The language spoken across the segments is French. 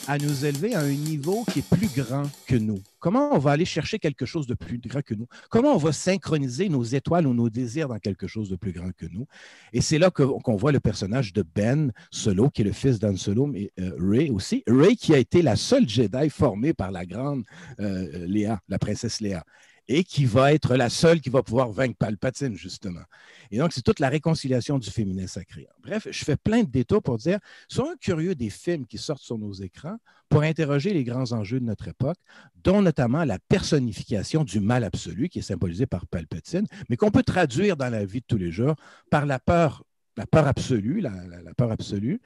à nous élever à un niveau qui est plus grand que nous? Comment on va aller chercher quelque chose de plus grand que nous? Comment on va synchroniser nos étoiles ou nos désirs dans quelque chose de plus grand que nous? Et c'est là qu'on voit le personnage de Ben Solo, qui est le fils d'Han Solo, mais Rey aussi. Rey qui a été la seule Jedi formée par la grande Léa, la princesse Léa, et qui va être la seule qui va pouvoir vaincre Palpatine, justement. Et donc, c'est toute la réconciliation du féminin sacré. Bref, je fais plein de détours pour dire, soyons curieux des films qui sortent sur nos écrans pour interroger les grands enjeux de notre époque, dont notamment la personnification du mal absolu, qui est symbolisé par Palpatine, mais qu'on peut traduire dans la vie de tous les jours par la peur absolue, la peur absolue.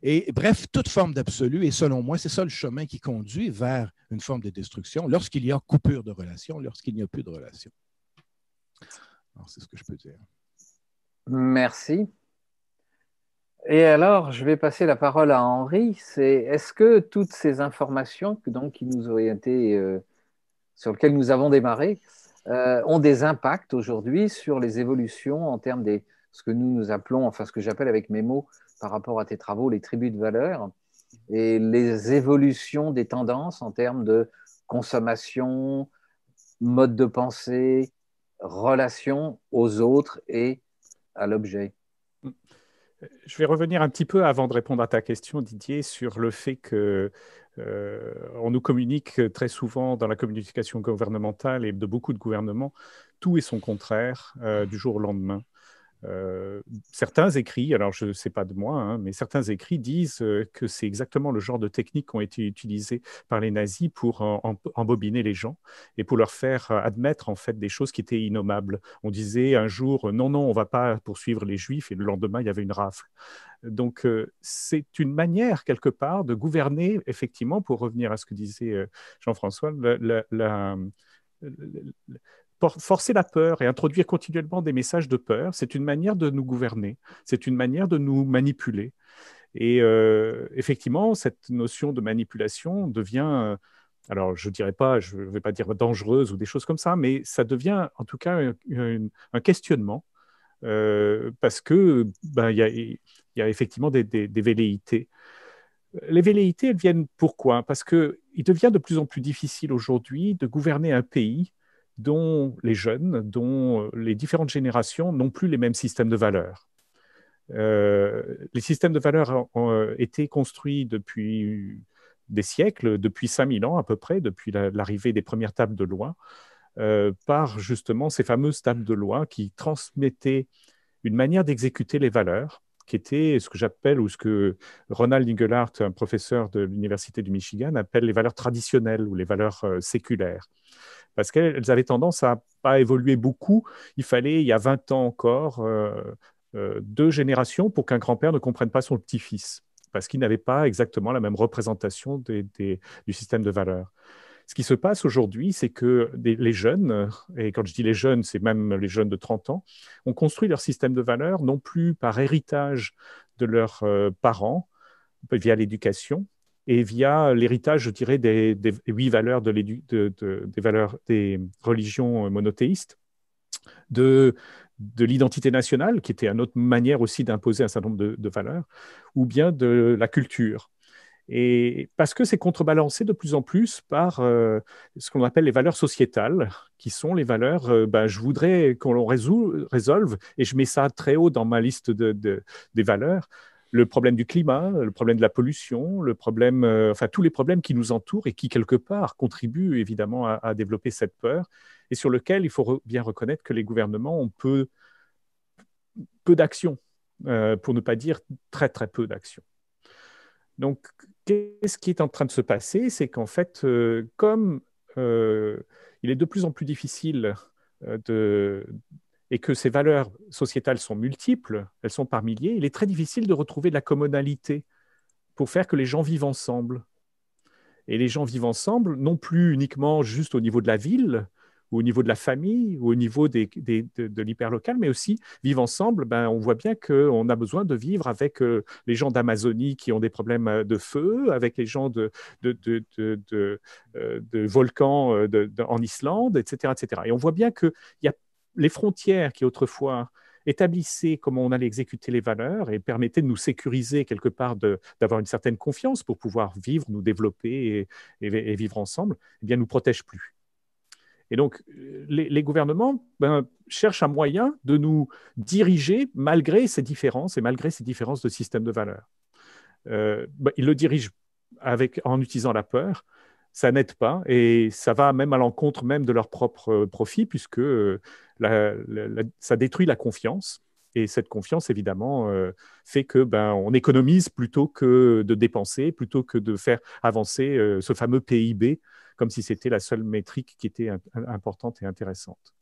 Et bref, toute forme d'absolu, et selon moi, c'est ça le chemin qui conduit vers une forme de destruction lorsqu'il y a coupure de relation, lorsqu'il n'y a plus de relation. Alors, c'est ce que je peux dire. Merci. Et alors, je vais passer la parole à Henri. Est-ce que toutes ces informations qui nous ont été, sur lesquelles nous avons démarré ont des impacts aujourd'hui sur les évolutions en termes des ce que nous appelons, enfin ce que j'appelle avec mes mots par rapport à tes travaux, les tribus de valeur et les évolutions des tendances en termes de consommation, mode de pensée, relation aux autres et à l'objet. Je vais revenir un petit peu avant de répondre à ta question, Didier, sur le fait que on nous communique très souvent dans la communication gouvernementale et de beaucoup de gouvernements, tout et son contraire du jour au lendemain. Certains écrits, alors je ne sais pas de moi, hein, mais certains écrits disent que c'est exactement le genre de techniques qui ont été utilisées par les nazis pour embobiner les gens et pour leur faire admettre en fait des choses qui étaient innommables. On disait un jour non, non, on ne va pas poursuivre les juifs et le lendemain il y avait une rafle. Donc c'est une manière quelque part de gouverner effectivement, pour revenir à ce que disait Jean-François, forcer la peur et introduire continuellement des messages de peur, c'est une manière de nous gouverner, c'est une manière de nous manipuler. Et effectivement, cette notion de manipulation devient, alors je dirais pas, je ne vais pas dire dangereuse ou des choses comme ça, mais ça devient en tout cas un questionnement parce que y a effectivement des velléités. Les velléités, elles viennent pourquoi? Parce qu'il devient de plus en plus difficile aujourd'hui de gouverner un pays dont les jeunes, dont les différentes générations n'ont plus les mêmes systèmes de valeurs. Les systèmes de valeurs ont été construits depuis des siècles, depuis 5000 ans à peu près, depuis l'arrivée des premières tables de loi, par justement ces fameuses tables de loi qui transmettaient une manière d'exécuter les valeurs, qui était ce que j'appelle, ou ce que Ronald Inglehart, un professeur de l'Université du Michigan, appelle les valeurs traditionnelles ou les valeurs séculaires. Parce qu'elles avaient tendance à pas évoluer beaucoup. Il fallait, il y a 20 ans encore, 2 générations pour qu'un grand-père ne comprenne pas son petit-fils, parce qu'il n'avait pas exactement la même représentation du système de valeurs. Ce qui se passe aujourd'hui, c'est que les jeunes, et quand je dis les jeunes, c'est même les jeunes de 30 ans, ont construit leur système de valeurs non plus par héritage de leurs parents, via l'éducation, et via l'héritage, je dirais, des 8 valeurs des religions monothéistes, de l'identité nationale, qui était une autre manière aussi d'imposer un certain nombre de valeurs, ou bien de la culture. Et parce que c'est contrebalancé de plus en plus par ce qu'on appelle les valeurs sociétales, qui sont les valeurs, je voudrais qu'on résolve, et je mets ça très haut dans ma liste des valeurs, le problème du climat, le problème de la pollution, le problème, enfin tous les problèmes qui nous entourent et qui, quelque part, contribuent évidemment à développer cette peur, et sur lequel il faut bien reconnaître que les gouvernements ont peu d'actions, pour ne pas dire très très peu d'actions. Donc, qu'est-ce qui est en train de se passer? C'est qu'en fait, comme il est de plus en plus difficile et que ces valeurs sociétales sont multiples, elles sont par milliers, il est très difficile de retrouver de la commonalité pour faire que les gens vivent ensemble. Et les gens vivent ensemble, non plus uniquement juste au niveau de la ville, ou au niveau de la famille, ou au niveau de l'hyperlocal, mais aussi vivre ensemble. On voit bien qu'on a besoin de vivre avec les gens d'Amazonie qui ont des problèmes de feu, avec les gens de volcans en Islande, etc., etc. Et on voit bien qu'il y a les frontières qui autrefois établissait comment on allait exécuter les valeurs et permettait de nous sécuriser quelque part, d'avoir une certaine confiance pour pouvoir vivre, nous développer et vivre ensemble, eh bien, nous protège plus. Et donc, les gouvernements cherchent un moyen de nous diriger malgré ces différences et malgré ces différences de système de valeurs. Ils le dirigent en utilisant la peur. Ça n'aide pas et ça va même à l'encontre même de leur propre profit puisque ça détruit la confiance. Et cette confiance, évidemment, fait que on économise plutôt que de dépenser, plutôt que de faire avancer ce fameux PIB, comme si c'était la seule métrique qui était importante et intéressante.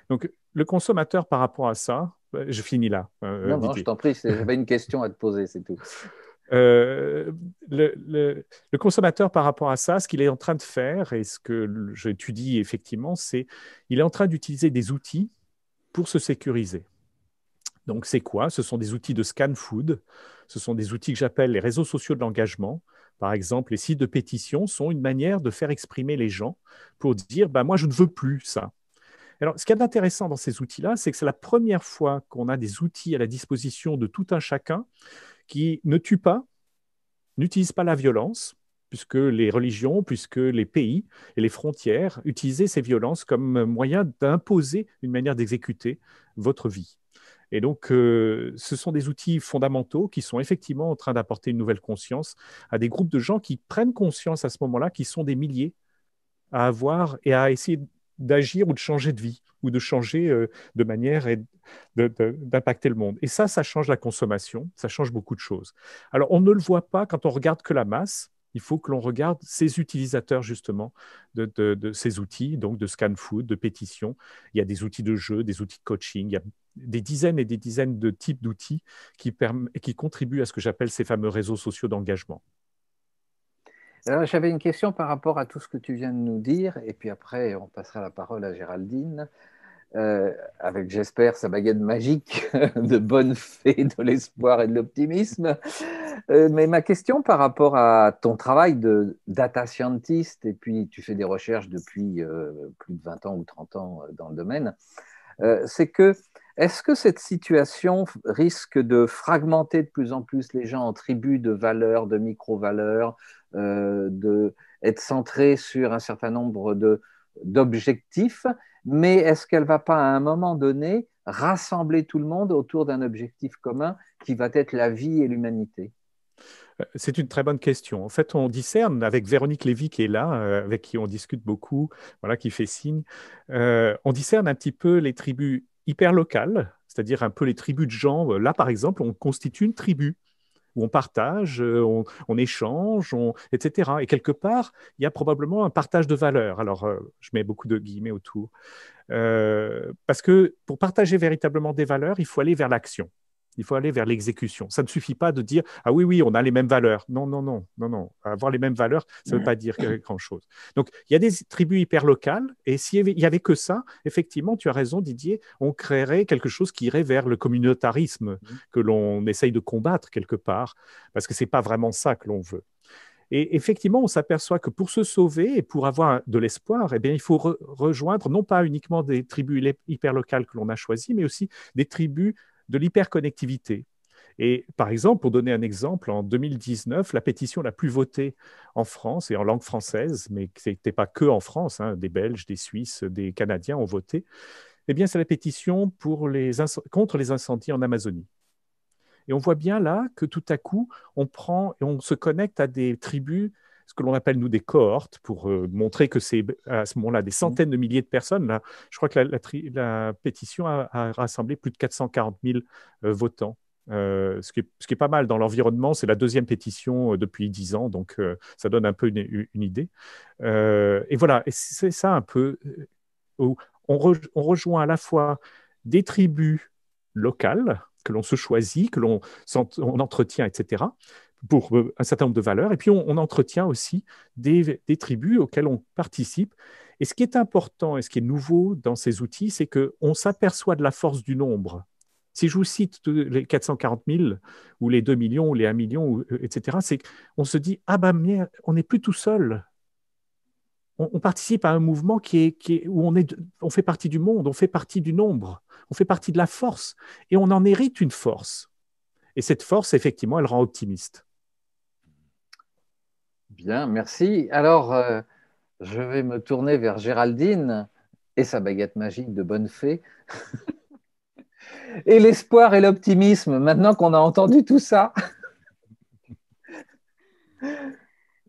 Donc, le consommateur par rapport à ça, je finis là. Non, je t'en prie, j'avais une question à te poser, c'est tout. Le consommateur par rapport à ça, ce qu'il est en train de faire, et ce que j'étudie effectivement, c'est qu'il est en train d'utiliser des outils pour se sécuriser. Donc, c'est quoi? Ce sont des outils de scan food, ce sont des outils que j'appelle les réseaux sociaux de l'engagement. Par exemple, les sites de pétition sont une manière de faire exprimer les gens pour dire moi, je ne veux plus ça. Alors, ce qu'il y a d'intéressant dans ces outils-là, c'est que c'est la première fois qu'on a des outils à la disposition de tout un chacun qui ne tuent pas, n'utilisent pas la violence, puisque les religions, puisque les pays et les frontières utilisaient ces violences comme moyen d'imposer une manière d'exécuter votre vie. Et donc, ce sont des outils fondamentaux qui sont effectivement en train d'apporter une nouvelle conscience à des groupes de gens qui prennent conscience à ce moment-là, qui sont des milliers à avoir et à essayer d'agir ou de changer de vie, ou de changer de manière d'impacter le monde. Et ça change la consommation, ça change beaucoup de choses. Alors, on ne le voit pas quand on regarde que la masse. Il faut que l'on regarde ces utilisateurs, justement, de ces outils, donc de scan food, de pétition. Il y a des outils de jeu, des outils de coaching, il y a des dizaines et des dizaines de types d'outils qui contribuent à ce que j'appelle ces fameux réseaux sociaux d'engagement. Alors, j'avais une question par rapport à tout ce que tu viens de nous dire, et puis après, on passera la parole à Géraldine, avec, j'espère, sa baguette magique de bonne fée, de l'espoir et de l'optimisme. Mais ma question par rapport à ton travail de data scientist, et puis tu fais des recherches depuis plus de 20 ans ou 30 ans dans le domaine, c'est que est-ce que cette situation risque de fragmenter de plus en plus les gens en tribus de valeurs, de micro-valeurs, d'être centrée sur un certain nombre d'objectifs, mais est-ce qu'elle ne va pas à un moment donné rassembler tout le monde autour d'un objectif commun qui va être la vie et l'humanité? C'est une très bonne question. En fait, on discerne avec Véronique Lévy qui est là, avec qui on discute beaucoup, voilà, qui fait signe. On discerne un petit peu les tribus hyper locales, c'est-à-dire un peu les tribus de gens. Là, par exemple, on constitue une tribu où on partage, on échange, etc. Et quelque part, il y a probablement un partage de valeurs. Alors, je mets beaucoup de guillemets autour. Parce que pour partager véritablement des valeurs, il faut aller vers l'action. Il faut aller vers l'exécution. Ça ne suffit pas de dire « Ah oui, oui, on a les mêmes valeurs ». Non, non, non, non, non. Avoir les mêmes valeurs, ça ne veut pas dire grand-chose. Donc, il y a des tribus hyper locales et s'il n'y avait que ça, effectivement, tu as raison, Didier, on créerait quelque chose qui irait vers le communautarisme que l'on essaye de combattre quelque part, parce que ce n'est pas vraiment ça que l'on veut. Et effectivement, on s'aperçoit que pour se sauver et pour avoir de l'espoir, eh bien, il faut rejoindre non pas uniquement des tribus hyper locales que l'on a choisies, mais aussi des tribus de l'hyperconnectivité. Et par exemple, pour donner un exemple, en 2019, la pétition la plus votée en France et en langue française, mais ce n'était pas que en France, hein, des Belges, des Suisses, des Canadiens ont voté, eh bien, c'est la pétition contre les incendies en Amazonie. Et on voit bien là que tout à coup, on se connecte à des tribus, ce que l'on appelle, nous, des cohortes, pour montrer que c'est à ce moment-là des centaines de milliers de personnes. Là, je crois que la pétition a rassemblé plus de 440 000 votants. Ce qui est pas mal dans l'environnement. C'est la deuxième pétition depuis 10 ans, donc ça donne un peu une idée. Et voilà, et c'est ça un peu où on rejoint à la fois des tribus locales que l'on se choisit, que l'on entretient, etc., pour un certain nombre de valeurs. Et puis, on entretient aussi des tribus auxquelles on participe. Et ce qui est important et ce qui est nouveau dans ces outils, c'est qu'on s'aperçoit de la force du nombre. Si je vous cite les 440 000 ou les 2 millions ou les 1 million, etc., c'est qu'on se dit « Ah ben, on n'est plus tout seul. on participe à un mouvement où on fait partie du monde, on fait partie du nombre, on fait partie de la force, et on en hérite une force. Et cette force, effectivement, elle rend optimiste. Bien, merci. Alors, je vais me tourner vers Géraldine et sa baguette magique de bonne fée. Et l'espoir et l'optimisme, maintenant qu'on a entendu tout ça.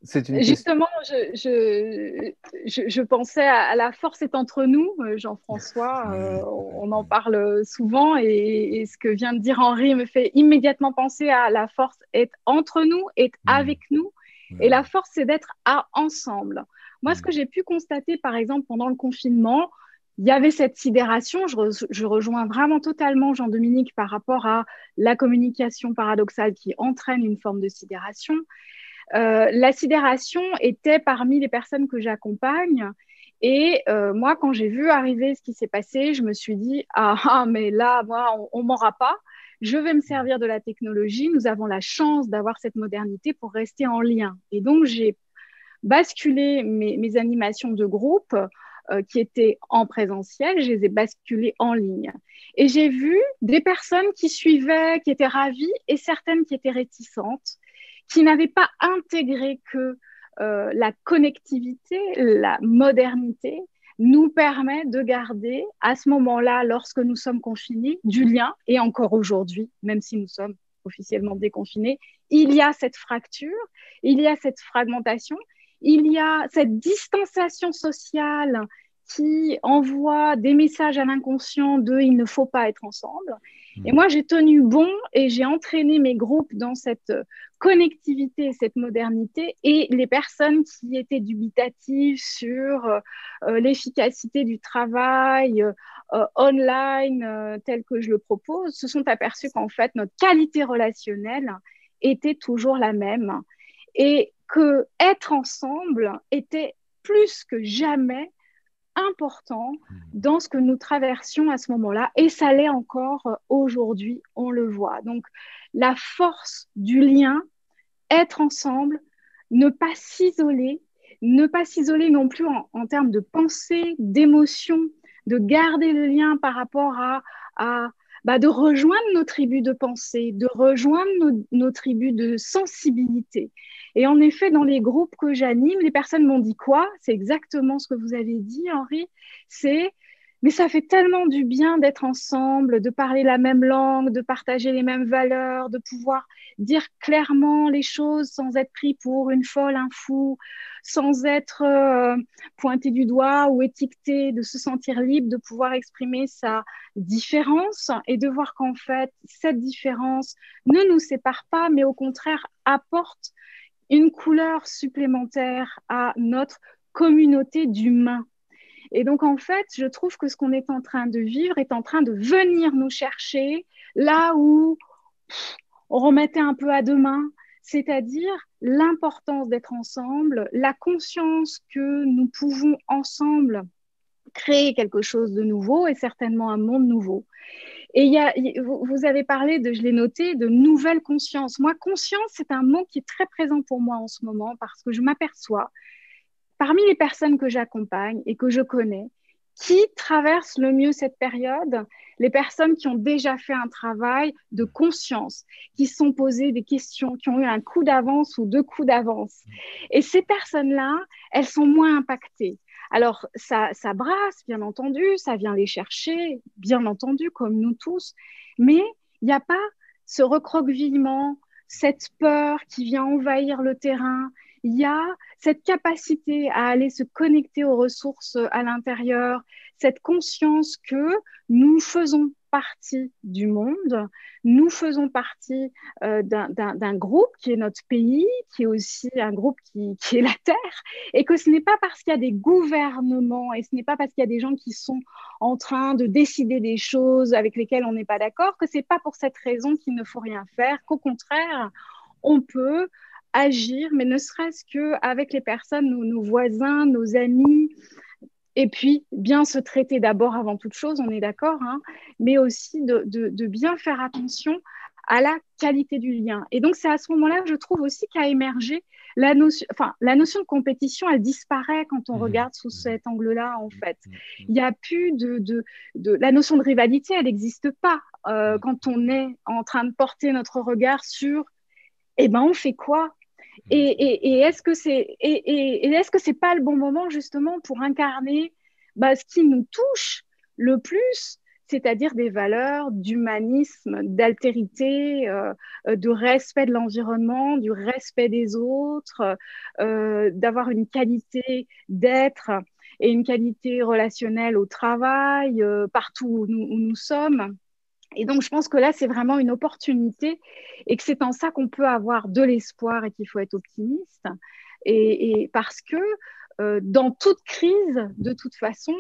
C'est une question. Justement, je pensais à la force est entre nous, Jean-François. On en parle souvent et ce que vient de dire Henri me fait immédiatement penser à la force est entre nous, est avec nous. Et la force, c'est d'être ensemble. Moi, ce que j'ai pu constater, par exemple, pendant le confinement, il y avait cette sidération. Je rejoins vraiment totalement Jean-Dominique par rapport à la communication paradoxale qui entraîne une forme de sidération. La sidération était parmi les personnes que j'accompagne. Et moi, quand j'ai vu arriver ce qui s'est passé, je me suis dit, mais là, moi, on ne m'aura pas. Je vais me servir de la technologie. Nous avons la chance d'avoir cette modernité pour rester en lien. Et donc, j'ai basculé mes animations de groupe qui étaient en présentiel, je les ai basculées en ligne. Et j'ai vu des personnes qui suivaient, qui étaient ravies, et certaines qui étaient réticentes, qui n'avaient pas intégré que la connectivité, la modernité nous permet de garder à ce moment-là, lorsque nous sommes confinés, du lien. Et encore aujourd'hui, même si nous sommes officiellement déconfinés, il y a cette fracture, il y a cette fragmentation, il y a cette distanciation sociale qui envoie des messages à l'inconscient de « il ne faut pas être ensemble ». Et moi, j'ai tenu bon et j'ai entraîné mes groupes dans cette connectivité, cette modernité, et les personnes qui étaient dubitatives sur l'efficacité du travail online tel que je le propose, se sont aperçues qu'en fait, notre qualité relationnelle était toujours la même et que être ensemble était plus que jamais important dans ce que nous traversions à ce moment-là, et ça l'est encore aujourd'hui, on le voit. Donc, la force du lien, être ensemble, ne pas s'isoler non plus en termes de pensée, d'émotion, de garder le lien par rapport de rejoindre nos tribus de pensée, de rejoindre nos tribus de sensibilité. Et en effet, dans les groupes que j'anime, les personnes m'ont dit quoi? C'est exactement ce que vous avez dit, Henri. Mais ça fait tellement du bien d'être ensemble, de parler la même langue, de partager les mêmes valeurs, de pouvoir dire clairement les choses sans être pris pour une folle, un fou, sans être pointé du doigt ou étiqueté, de se sentir libre, de pouvoir exprimer sa différence et de voir qu'en fait, cette différence ne nous sépare pas, mais au contraire apporte une couleur supplémentaire à notre communauté d'humains. Et donc, en fait, je trouve que ce qu'on est en train de vivre est en train de venir nous chercher là où on remettait un peu à demain, c'est-à-dire l'importance d'être ensemble, la conscience que nous pouvons ensemble créer quelque chose de nouveau et certainement un monde nouveau. Et vous avez parlé je l'ai noté, de nouvelle conscience. Moi, conscience, c'est un mot qui est très présent pour moi en ce moment parce que je m'aperçois, parmi les personnes que j'accompagne et que je connais, qui traversent le mieux cette période? Les personnes qui ont déjà fait un travail de conscience, qui se sont posées des questions, qui ont eu un coup d'avance ou 2 coups d'avance. Et ces personnes-là, elles sont moins impactées. Alors, ça brasse, bien entendu, ça vient les chercher, bien entendu, comme nous tous, mais il n'y a pas ce recroquevillement, cette peur qui vient envahir le terrain. Il y a cette capacité à aller se connecter aux ressources à l'intérieur, cette conscience que nous faisons partie du monde, nous faisons partie d'un groupe qui est notre pays, qui est aussi un groupe qui est la Terre, et que ce n'est pas parce qu'il y a des gouvernements et ce n'est pas parce qu'il y a des gens qui sont en train de décider des choses avec lesquelles on n'est pas d'accord, que ce n'est pas pour cette raison qu'il ne faut rien faire, qu'au contraire, on peut agir, mais ne serait-ce qu'avec les personnes, nos voisins, nos amis, et puis bien se traiter d'abord avant toute chose, on est d'accord, hein, mais aussi de bien faire attention à la qualité du lien. Et donc, c'est à ce moment-là que je trouve aussi qu'a émergé la notion de compétition, elle disparaît quand on regarde sous cet angle-là, en fait. Il n'y a plus la notion de rivalité, elle n'existe pas quand on est en train de porter notre regard sur, eh ben, on fait quoi? Et est-ce que c'est pas le bon moment, justement, pour incarner ce qui nous touche le plus, c'est-à-dire des valeurs d'humanisme, d'altérité, de respect de l'environnement, du respect des autres, d'avoir une qualité d'être et une qualité relationnelle au travail, partout où nous sommes. Et donc, je pense que là, c'est vraiment une opportunité et que c'est en ça qu'on peut avoir de l'espoir et qu'il faut être optimiste. Et parce que dans toute crise, de toute façon,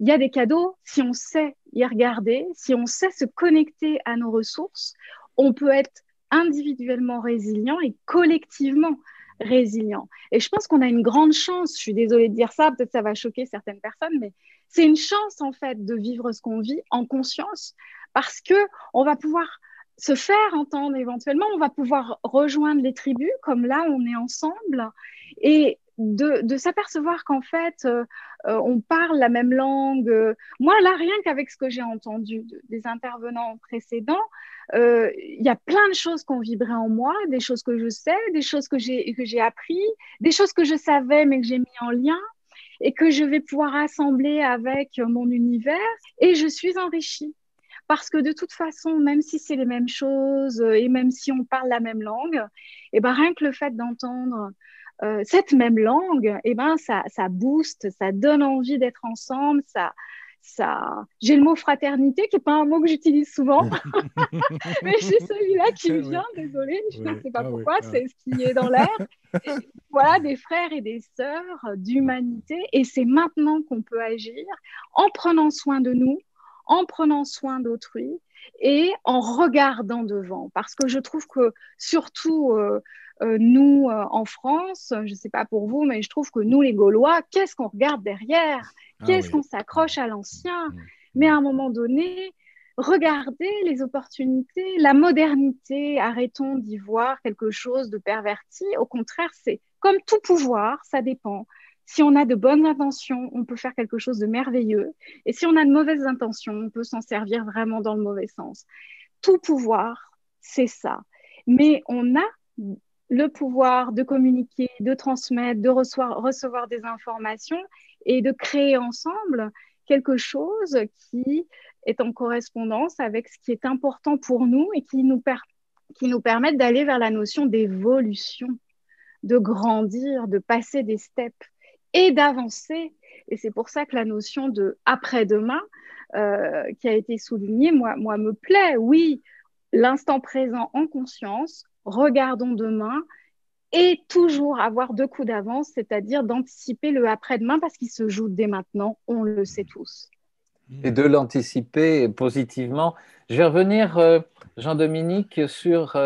il y a des cadeaux. Si on sait y regarder, si on sait se connecter à nos ressources, on peut être individuellement résilient et collectivement résilient. Et je pense qu'on a une grande chance, je suis désolée de dire ça, peut-être ça va choquer certaines personnes, mais c'est une chance en fait de vivre ce qu'on vit en conscience parce qu'on va pouvoir se faire entendre éventuellement, on va pouvoir rejoindre les tribus comme là on est ensemble et de s'apercevoir qu'en fait, on parle la même langue. Moi, là, rien qu'avec ce que j'ai entendu des intervenants précédents, il y a plein de choses qui ont vibré en moi, des choses que je sais, des choses que j'ai appris, des choses que je savais mais que j'ai mis en lien et que je vais pouvoir assembler avec mon univers et je suis enrichie. Parce que de toute façon, même si c'est les mêmes choses et même si on parle la même langue, et ben rien que le fait d'entendre cette même langue, et ben ça booste, ça donne envie d'être ensemble. J'ai le mot fraternité qui n'est pas un mot que j'utilise souvent, mais j'ai celui-là qui me vient, désolée, je ne sais pas pourquoi, c'est ce qui est dans l'air. Voilà, des frères et des sœurs d'humanité, et c'est maintenant qu'on peut agir en prenant soin de nous, en prenant soin d'autrui et en regardant devant. Parce que je trouve que surtout nous, en France, je ne sais pas pour vous, mais je trouve que nous, les Gaulois, qu'est-ce qu'on regarde derrière? Qu'est-ce qu'on s'accroche à l'ancien? Mais à un moment donné, regardez les opportunités, la modernité, arrêtons d'y voir quelque chose de perverti. Au contraire, c'est comme tout pouvoir, ça dépend. Si on a de bonnes intentions, on peut faire quelque chose de merveilleux. Et si on a de mauvaises intentions, on peut s'en servir vraiment dans le mauvais sens. Tout pouvoir, c'est ça. Mais on a le pouvoir de communiquer, de transmettre, de recevoir des informations et de créer ensemble quelque chose qui est en correspondance avec ce qui est important pour nous et qui nous permettent d'aller vers la notion d'évolution, de grandir, de passer des steps et d'avancer. Et c'est pour ça que la notion de après-demain qui a été soulignée, moi, me plaît. Oui, l'instant présent en conscience, regardons demain et toujours avoir 2 coups d'avance, c'est-à-dire d'anticiper le après-demain parce qu'il se joue dès maintenant, on le sait tous. Et de l'anticiper positivement. Je vais revenir, Jean-Dominique, sur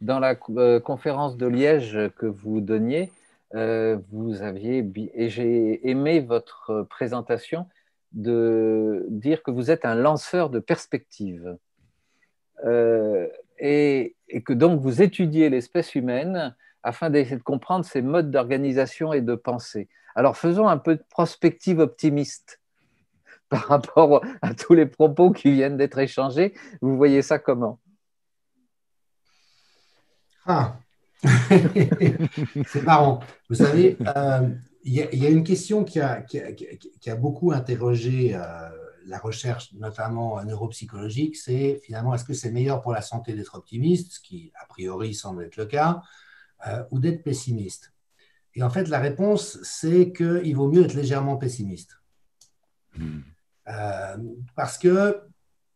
dans la conférence de Liège que vous donniez, vous aviez, et j'ai aimé votre présentation, de dire que vous êtes un lanceur de perspectives et que donc vous étudiez l'espèce humaine afin d'essayer de comprendre ses modes d'organisation et de pensée. Alors faisons un peu de prospective optimiste par rapport à tous les propos qui viennent d'être échangés. Vous voyez ça comment? C'est marrant. Vous savez, il y a une question qui a beaucoup interrogé la recherche, notamment neuropsychologique, c'est finalement, est-ce que c'est meilleur pour la santé d'être optimiste, ce qui a priori semble être le cas, ou d'être pessimiste? Et en fait, la réponse, c'est qu'il vaut mieux être légèrement pessimiste. Parce que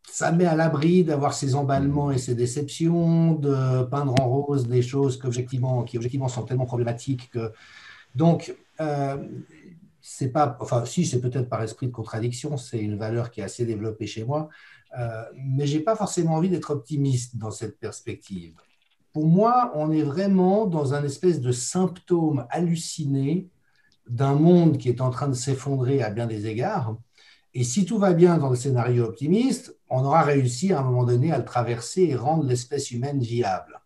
ça met à l'abri d'avoir ces emballements et ces déceptions, de peindre en rose des choses qui objectivement sont tellement problématiques que… Donc, c'est pas… Enfin, si, c'est peut-être par esprit de contradiction, c'est une valeur qui est assez développée chez moi, mais je n'ai pas forcément envie d'être optimiste dans cette perspective. Pour moi, on est vraiment dans un espèce de symptôme halluciné d'un monde qui est en train de s'effondrer à bien des égards Et si tout va bien dans le scénario optimiste, on aura réussi à un moment donné à le traverser et rendre l'espèce humaine viable.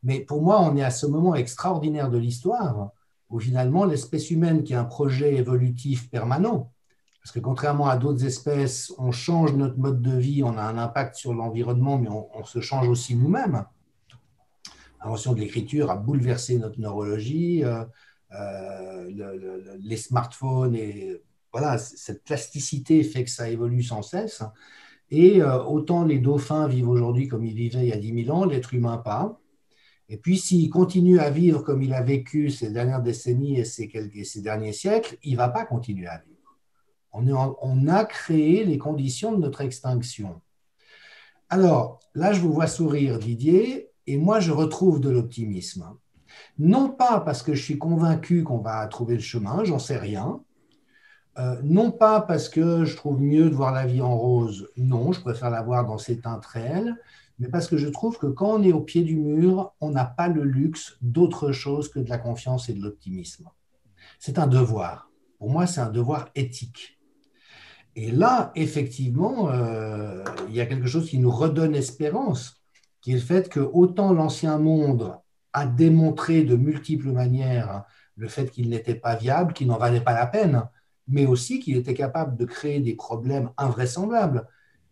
Mais pour moi, on est à ce moment extraordinaire de l'histoire où finalement l'espèce humaine qui a un projet évolutif permanent, parce que contrairement à d'autres espèces, on change notre mode de vie, on a un impact sur l'environnement, mais on se change aussi nous-mêmes. L'invention de l'écriture a bouleversé notre neurologie, les smartphones, et voilà, cette plasticité fait que ça évolue sans cesse. Et autant les dauphins vivent aujourd'hui comme ils vivaient il y a 10 000 ans, l'être humain pas. Et puis, s'il continue à vivre comme il a vécu ces dernières décennies et ces derniers siècles, il ne va pas continuer à vivre. On a créé les conditions de notre extinction. Alors, là, je vous vois sourire, Didier, et moi, je retrouve de l'optimisme. Non pas parce que je suis convaincu qu'on va trouver le chemin, j'en sais rien. Non pas parce que je trouve mieux de voir la vie en rose, non, je préfère la voir dans ses teintes réelles, mais parce que je trouve que quand on est au pied du mur, on n'a pas le luxe d'autre chose que de la confiance et de l'optimisme. C'est un devoir. Pour moi, c'est un devoir éthique. Et là, effectivement, il y a quelque chose qui nous redonne espérance, qui est le fait que autant l'ancien monde a démontré de multiples manières le fait qu'il n'était pas viable, qu'il n'en valait pas la peine, mais aussi qu'il était capable de créer des problèmes invraisemblables.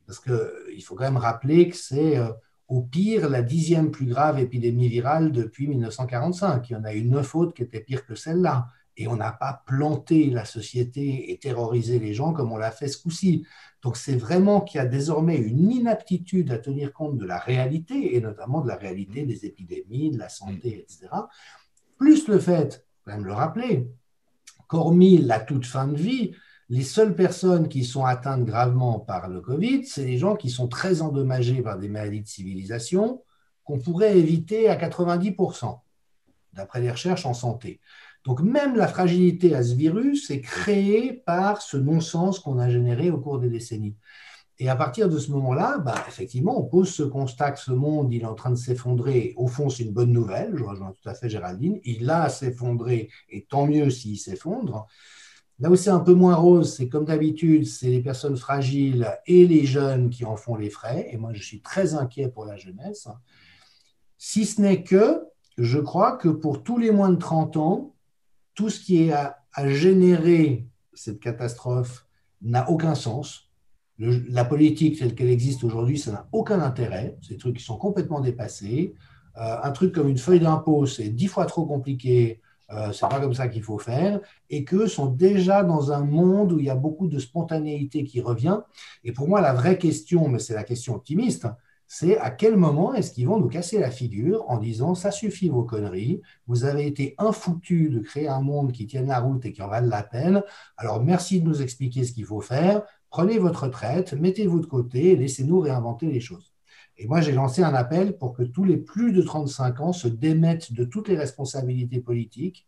Parce qu'il faut quand même rappeler que c'est au pire la 10e plus grave épidémie virale depuis 1945. Il y en a eu 9 autres qui étaient pires que celle-là. Et on n'a pas planté la société et terrorisé les gens comme on l'a fait ce coup-ci. Donc c'est vraiment qu'il y a désormais une inaptitude à tenir compte de la réalité, et notamment de la réalité des épidémies, de la santé, etc. Plus le fait, il faut quand même le rappeler, qu'hormis la toute fin de vie, les seules personnes qui sont atteintes gravement par le Covid, c'est les gens qui sont très endommagés par des maladies de civilisation qu'on pourrait éviter à 90%, d'après les recherches en santé. Donc même la fragilité à ce virus est créée par ce non-sens qu'on a généré au cours des décennies. Et à partir de ce moment-là, effectivement, on pose ce constat que ce monde, il est en train de s'effondrer. Au fond, c'est une bonne nouvelle, je rejoins tout à fait Géraldine. Il a s'effondré, et tant mieux s'il s'effondre. Là où c'est un peu moins rose, c'est comme d'habitude, c'est les personnes fragiles et les jeunes qui en font les frais. Et moi, je suis très inquiet pour la jeunesse. Si ce n'est que, je crois que pour tous les moins de 30 ans, tout ce qui est à générer cette catastrophe n'a aucun sens. La politique telle qu'elle existe aujourd'hui, ça n'a aucun intérêt. C'est des trucs qui sont complètement dépassés. Un truc comme une feuille d'impôt, c'est 10 fois trop compliqué. C'est pas comme ça qu'il faut faire. Et qu'eux sont déjà dans un monde où il y a beaucoup de spontanéité qui revient. Et pour moi, la vraie question, mais c'est la question optimiste, c'est à quel moment est-ce qu'ils vont nous casser la figure en disant ça suffit vos conneries, vous avez été infoutus de créer un monde qui tienne la route et qui en vale la peine, alors merci de nous expliquer ce qu'il faut faire, prenez votre retraite, mettez-vous de côté et laissez-nous réinventer les choses. Et moi, j'ai lancé un appel pour que tous les plus de 35 ans se démettent de toutes les responsabilités politiques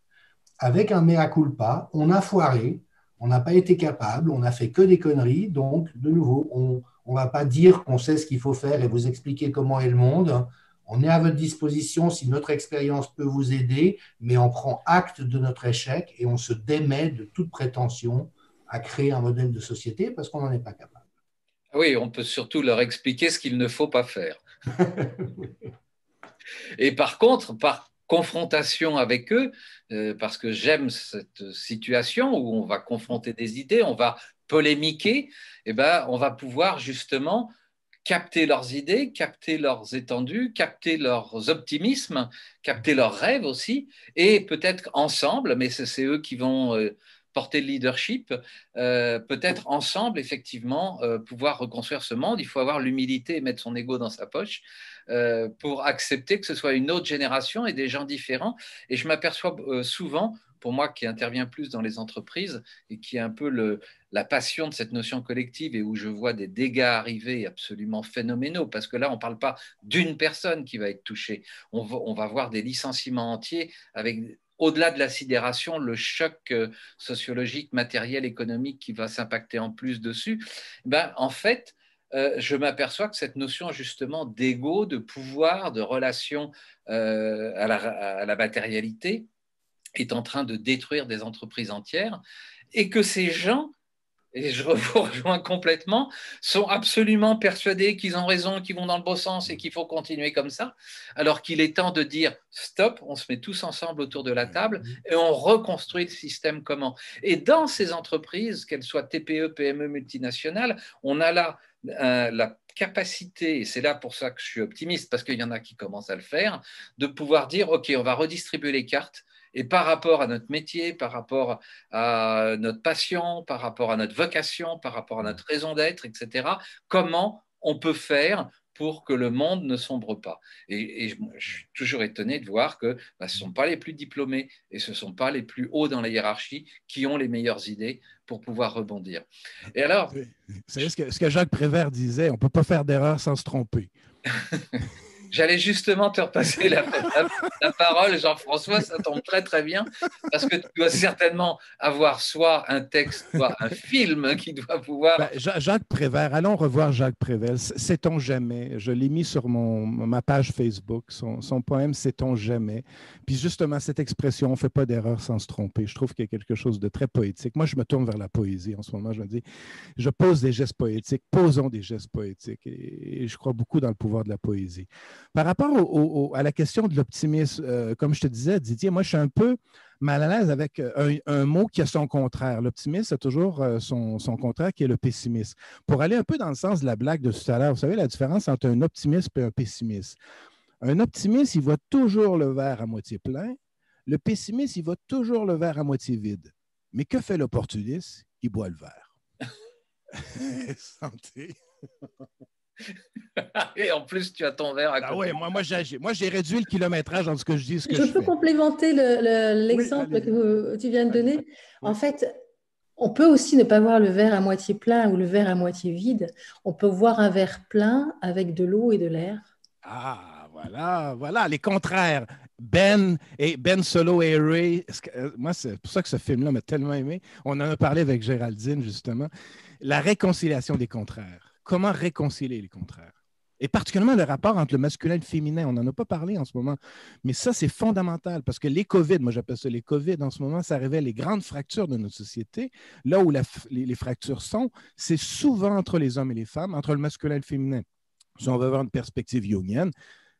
avec un mea culpa. On a foiré, on n'a pas été capable, on n'a fait que des conneries, donc de nouveau, on ne va pas dire qu'on sait ce qu'il faut faire et vous expliquer comment est le monde. On est à votre disposition si notre expérience peut vous aider, mais on prend acte de notre échec et on se démet de toute prétention à créer un modèle de société parce qu'on n'en est pas capable. Oui, on peut surtout leur expliquer ce qu'il ne faut pas faire. Et par contre, par confrontation avec eux, parce que j'aime cette situation où on va confronter des idées, on va polémiquer, eh ben, on va pouvoir justement capter leurs idées, capter leurs étendues, capter leurs optimismes, capter leurs rêves aussi, et peut-être ensemble, mais c'est eux qui vont porter le leadership, peut-être ensemble, effectivement, pouvoir reconstruire ce monde. Il faut avoir l'humilité et mettre son ego dans sa poche pour accepter que ce soit une autre génération et des gens différents. Et je m'aperçois souvent, pour moi qui intervient plus dans les entreprises et qui est un peu la passion de cette notion collective et où je vois des dégâts arriver absolument phénoménaux, parce que là, on ne parle pas d'une personne qui va être touchée. On va voir des licenciements entiers avec, au-delà de la sidération, le choc sociologique, matériel, économique qui va s'impacter en plus dessus. Ben, en fait, je m'aperçois que cette notion justement d'ego, de pouvoir, de relation à la matérialité est en train de détruire des entreprises entières et que ces gens et je vous rejoins complètement, sont absolument persuadés qu'ils ont raison, qu'ils vont dans le bon sens et qu'il faut continuer comme ça, alors qu'il est temps de dire stop, on se met tous ensemble autour de la table et on reconstruit le système comment. Et dans ces entreprises, qu'elles soient TPE, PME, multinationales, on a là la capacité, et c'est là pour ça que je suis optimiste, parce qu'il y en a qui commencent à le faire, de pouvoir dire, OK, on va redistribuer les cartes, et par rapport à notre métier, par rapport à notre passion, par rapport à notre vocation, par rapport à notre raison d'être, etc., comment on peut faire pour que le monde ne sombre pas. Et je suis toujours étonné de voir que ce ne sont pas les plus diplômés et ce ne sont pas les plus hauts dans la hiérarchie qui ont les meilleures idées pour pouvoir rebondir. Et alors… Vous savez ce que Jacques Prévert disait, on ne peut pas faire d'erreur sans se tromper. J'allais justement te repasser la parole, Jean-François, ça tombe très très bien, parce que tu dois certainement avoir soit un texte, soit un film qui doit pouvoir… Jacques Prévert, allons revoir Jacques Prévert, Sait-on jamais? Je l'ai mis sur ma page Facebook, son poème Sait-on jamais? Puis justement, cette expression, on ne fait pas d'erreur sans se tromper, je trouve qu'il y a quelque chose de très poétique. Moi, je me tourne vers la poésie en ce moment, je me dis, je pose des gestes poétiques, posons des gestes poétiques, et je crois beaucoup dans le pouvoir de la poésie. Par rapport à la question de l'optimisme, comme je te disais, Didier, moi, je suis un peu mal à l'aise avec un mot qui a son contraire. L'optimisme a toujours son contraire, qui est le pessimisme. Pour aller un peu dans le sens de la blague de tout à l'heure, vous savez la différence entre un optimiste et un pessimiste. Un optimiste, il voit toujours le verre à moitié plein. Le pessimiste, il voit toujours le verre à moitié vide. Mais que fait l'opportuniste? Il boit le verre. Santé. Et en plus, tu as ton verre à côté. Ah ouais, moi j'ai réduit le kilométrage entre ce que je dis et ce que je fais. Je peux complémenter l'exemple que tu viens de donner. Oui. En fait, on peut aussi ne pas voir le verre à moitié plein ou le verre à moitié vide. On peut voir un verre plein avec de l'eau et de l'air. Ah, voilà, les contraires. Ben Solo et Ray, moi, c'est pour ça que ce film-là m'a tellement aimé. On en a parlé avec Géraldine, justement. La réconciliation des contraires. Comment réconcilier les contraires? Et particulièrement le rapport entre le masculin et le féminin. On n'en a pas parlé en ce moment, mais ça, c'est fondamental parce que les COVID, moi j'appelle ça les COVID en ce moment, ça révèle les grandes fractures de notre société. Là où les fractures sont, c'est souvent entre les hommes et les femmes, entre le masculin et le féminin. Si on veut avoir une perspective jungienne,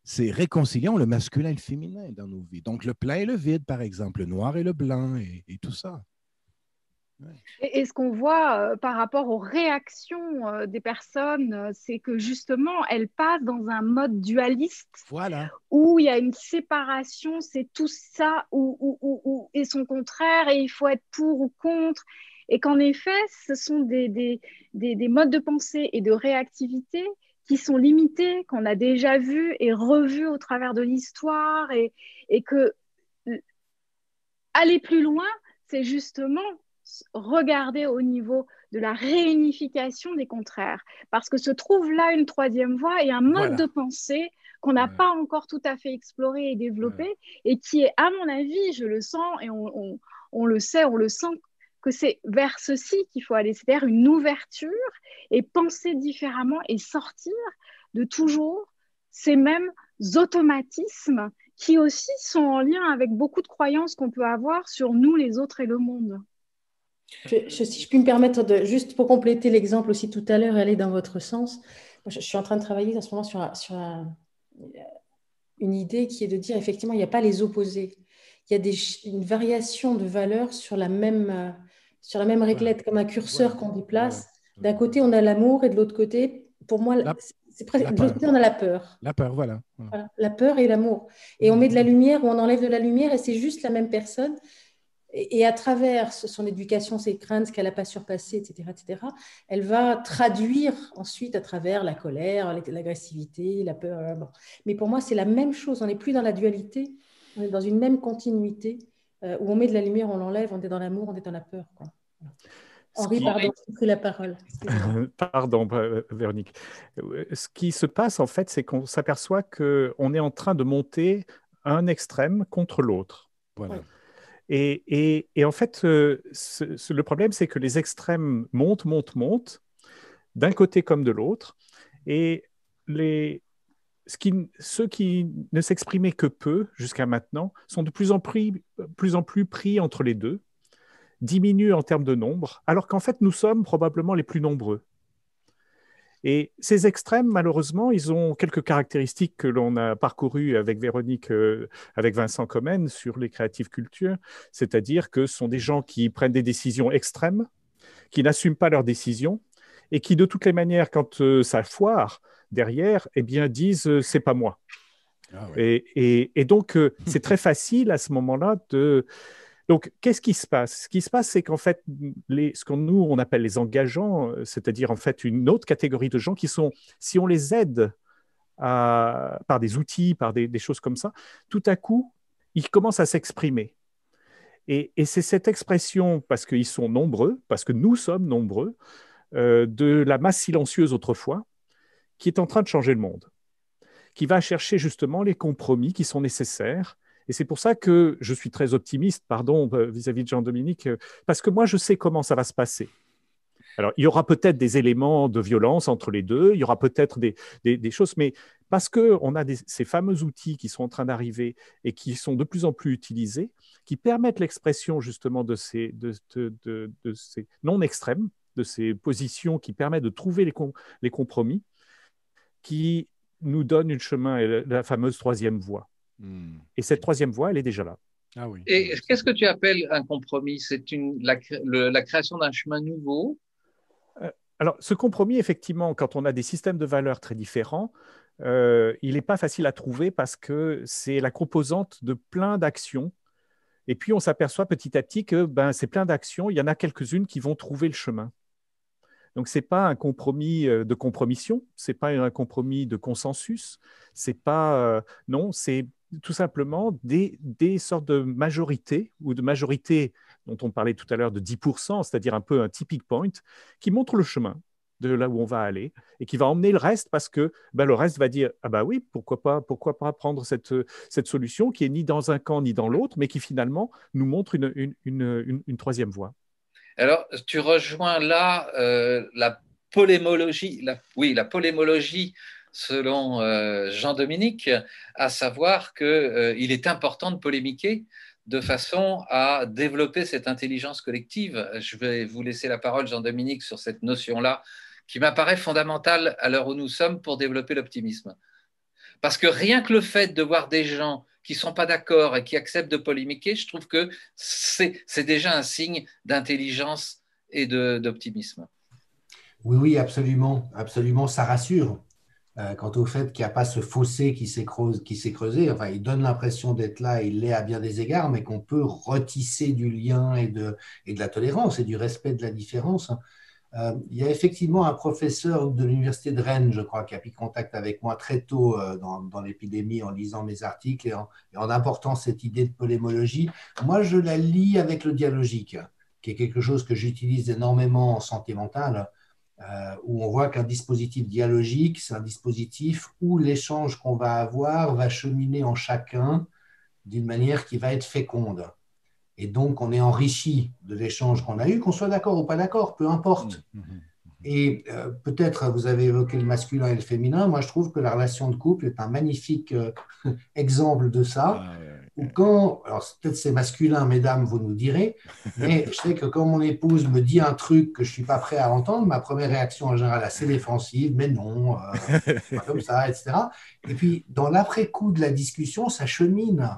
c'est réconcilions le masculin et le féminin dans nos vies. Donc le plein et le vide, par exemple, le noir et le blanc et tout ça. Ouais. Et ce qu'on voit par rapport aux réactions des personnes, c'est que justement, elles passent dans un mode dualiste où il y a une séparation, c'est tout ça et son contraire, et il faut être pour ou contre. Et qu'en effet, ce sont des modes de pensée et de réactivité qui sont limités, qu'on a déjà vus et revus au travers de l'histoire, et que aller plus loin, c'est justement regarder au niveau de la réunification des contraires, parce que se trouve là une troisième voie et un mode de pensée qu'on n'a pas encore tout à fait exploré et développé, et qui est, à mon avis, je le sens, et on le sait, on le sent, que c'est vers ceci qu'il faut aller, c'est-à-dire une ouverture et penser différemment et sortir de toujours ces mêmes automatismes qui aussi sont en lien avec beaucoup de croyances qu'on peut avoir sur nous, les autres et le monde. Si je puis me permettre, juste pour compléter l'exemple aussi tout à l'heure et aller dans votre sens, je suis en train de travailler en ce moment sur une idée qui est de dire effectivement, il n'y a pas les opposés. Il y a une variation de valeurs sur la même réglette, comme un curseur qu'on déplace. D'un côté, on a l'amour et de l'autre côté, pour moi, c'est presque, de l'autre côté, on a la peur. La peur, voilà. La peur et l'amour. Et on met de la lumière ou on enlève de la lumière et c'est juste la même personne. Et à travers son éducation, ses craintes, ce qu'elle n'a pas surpassé, etc., elle va traduire ensuite à travers la colère, l'agressivité, la peur. Bon. Mais pour moi, c'est la même chose. On n'est plus dans la dualité, on est dans une même continuité où on met de la lumière, on l'enlève, on est dans l'amour, on est dans la peur. Quoi. Henri, pardon, j'ai pris la parole. Pardon, Véronique. Ce qui se passe, en fait, c'est qu'on s'aperçoit qu'on est en train de monter un extrême contre l'autre. Voilà. Oui. Et en fait, le problème, c'est que les extrêmes montent, d'un côté comme de l'autre, et ceux qui ne s'exprimaient que peu jusqu'à maintenant sont de plus en plus pris entre les deux, diminuent en termes de nombre, alors qu'en fait, nous sommes probablement les plus nombreux. Et ces extrêmes, malheureusement, ils ont quelques caractéristiques que l'on a parcourues avec Véronique, avec Vincent Commen sur les créatives cultures, c'est-à-dire que ce sont des gens qui prennent des décisions extrêmes, qui n'assument pas leurs décisions et qui, de toutes les manières, quand ça foire derrière, eh bien, disent c'est pas moi. Ah ouais. Et donc, c'est très facile à ce moment-là de. Donc, qu'est-ce qui se passe? Ce qui se passe, c'est qu'en fait, ce qu'on nous, on appelle les engageants, c'est-à-dire en fait une autre catégorie de gens qui sont, si on les aide par des outils, par des choses comme ça, tout à coup, ils commencent à s'exprimer. Et c'est cette expression, parce qu'ils sont nombreux, parce que nous sommes nombreux, de la masse silencieuse autrefois, qui est en train de changer le monde, qui va chercher justement les compromis qui sont nécessaires. Et c'est pour ça que je suis très optimiste, pardon, vis-à-vis de Jean-Dominique, parce que moi, je sais comment ça va se passer. Alors, il y aura peut-être des éléments de violence entre les deux, il y aura peut-être des choses, mais parce qu'on a ces fameux outils qui sont en train d'arriver et qui sont de plus en plus utilisés, qui permettent l'expression justement de ces non-extrêmes, de ces positions qui permettent de trouver les compromis, qui nous donnent un chemin, la fameuse troisième voie. Et cette troisième voie, elle est déjà là. Ah oui. Et qu'est-ce que tu appelles un compromis? C'est la création d'un chemin nouveau? Alors, ce compromis, effectivement, quand on a des systèmes de valeurs très différents, il n'est pas facile à trouver parce que c'est la composante de plein d'actions. Et puis, on s'aperçoit petit à petit que ces plein d'actions, il y en a quelques-unes qui vont trouver le chemin. Donc, ce n'est pas un compromis de compromission, ce n'est pas un compromis de consensus, c'est pas, non, c'est tout simplement des sortes de majorités ou de majorités dont on parlait tout à l'heure de 10%, c'est-à-dire un peu un tipping point, qui montre le chemin de là où on va aller et qui va emmener le reste parce que le reste va dire « Ah bah oui, pourquoi pas prendre cette solution qui est ni dans un camp ni dans l'autre, mais qui finalement nous montre une troisième voie. » Alors, tu rejoins là la polémologie, la polémologie selon Jean-Dominique, à savoir qu'il est important de polémiquer de façon à développer cette intelligence collective. Je vais vous laisser la parole, Jean-Dominique, sur cette notion-là qui m'apparaît fondamentale à l'heure où nous sommes pour développer l'optimisme. Parce que rien que le fait de voir des gens qui ne sont pas d'accord et qui acceptent de polémiquer, je trouve que c'est déjà un signe d'intelligence et d'optimisme. Oui, absolument. Absolument, ça rassure. Quant au fait qu'il n'y a pas ce fossé qui s'est creusé, enfin, il donne l'impression d'être là, il l'est à bien des égards, mais qu'on peut retisser du lien et de la tolérance et du respect de la différence. Il y a effectivement un professeur de l'université de Rennes, je crois, qui a pris contact avec moi très tôt dans l'épidémie en lisant mes articles et en apportant cette idée de polémologie. Moi, je la lis avec le dialogique, qui est quelque chose que j'utilise énormément en santé mentale, où on voit qu'un dispositif dialogique, c'est un dispositif où l'échange qu'on va avoir va cheminer en chacun d'une manière qui va être féconde. Et donc, on est enrichi de l'échange qu'on a eu, qu'on soit d'accord ou pas d'accord, peu importe. Et peut-être, vous avez évoqué le masculin et le féminin. Moi, je trouve que la relation de couple est un magnifique exemple de ça. Où alors peut-être c'est masculin, mesdames, vous nous direz, mais je sais que quand mon épouse me dit un truc que je ne suis pas prêt à entendre, ma première réaction en général est assez défensive, mais non, pas comme ça, etc. Et puis, dans l'après-coup de la discussion, ça chemine.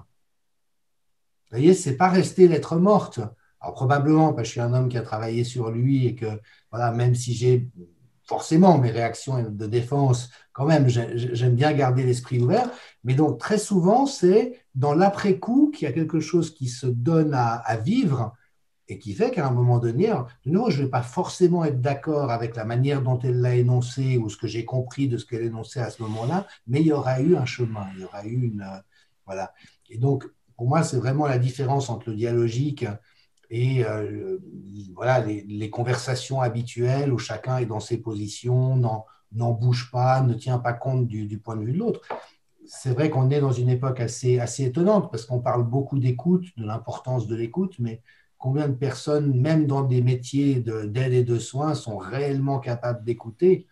Vous voyez, ce n'est pas rester lettre morte. Alors probablement, parce que je suis un homme qui a travaillé sur lui et que, voilà, même si j'ai forcément mes réactions de défense, quand même, j'aime bien garder l'esprit ouvert. Mais donc, très souvent, c'est dans l'après-coup qu'il y a quelque chose qui se donne à vivre et qui fait qu'à un moment donné, de nouveau, je ne vais pas forcément être d'accord avec la manière dont elle l'a énoncé ou ce que j'ai compris de ce qu'elle énonçait à ce moment-là, mais il y aura eu un chemin, il y aura eu une… voilà. Et donc, pour moi, c'est vraiment la différence entre le dialogique et voilà, les conversations habituelles où chacun est dans ses positions, n'en bouge pas, ne tient pas compte du point de vue de l'autre. C'est vrai qu'on est dans une époque assez étonnante parce qu'on parle beaucoup d'écoute, de l'importance de l'écoute, mais combien de personnes, même dans des métiers d'aide et de soins, sont réellement capables d'écouter?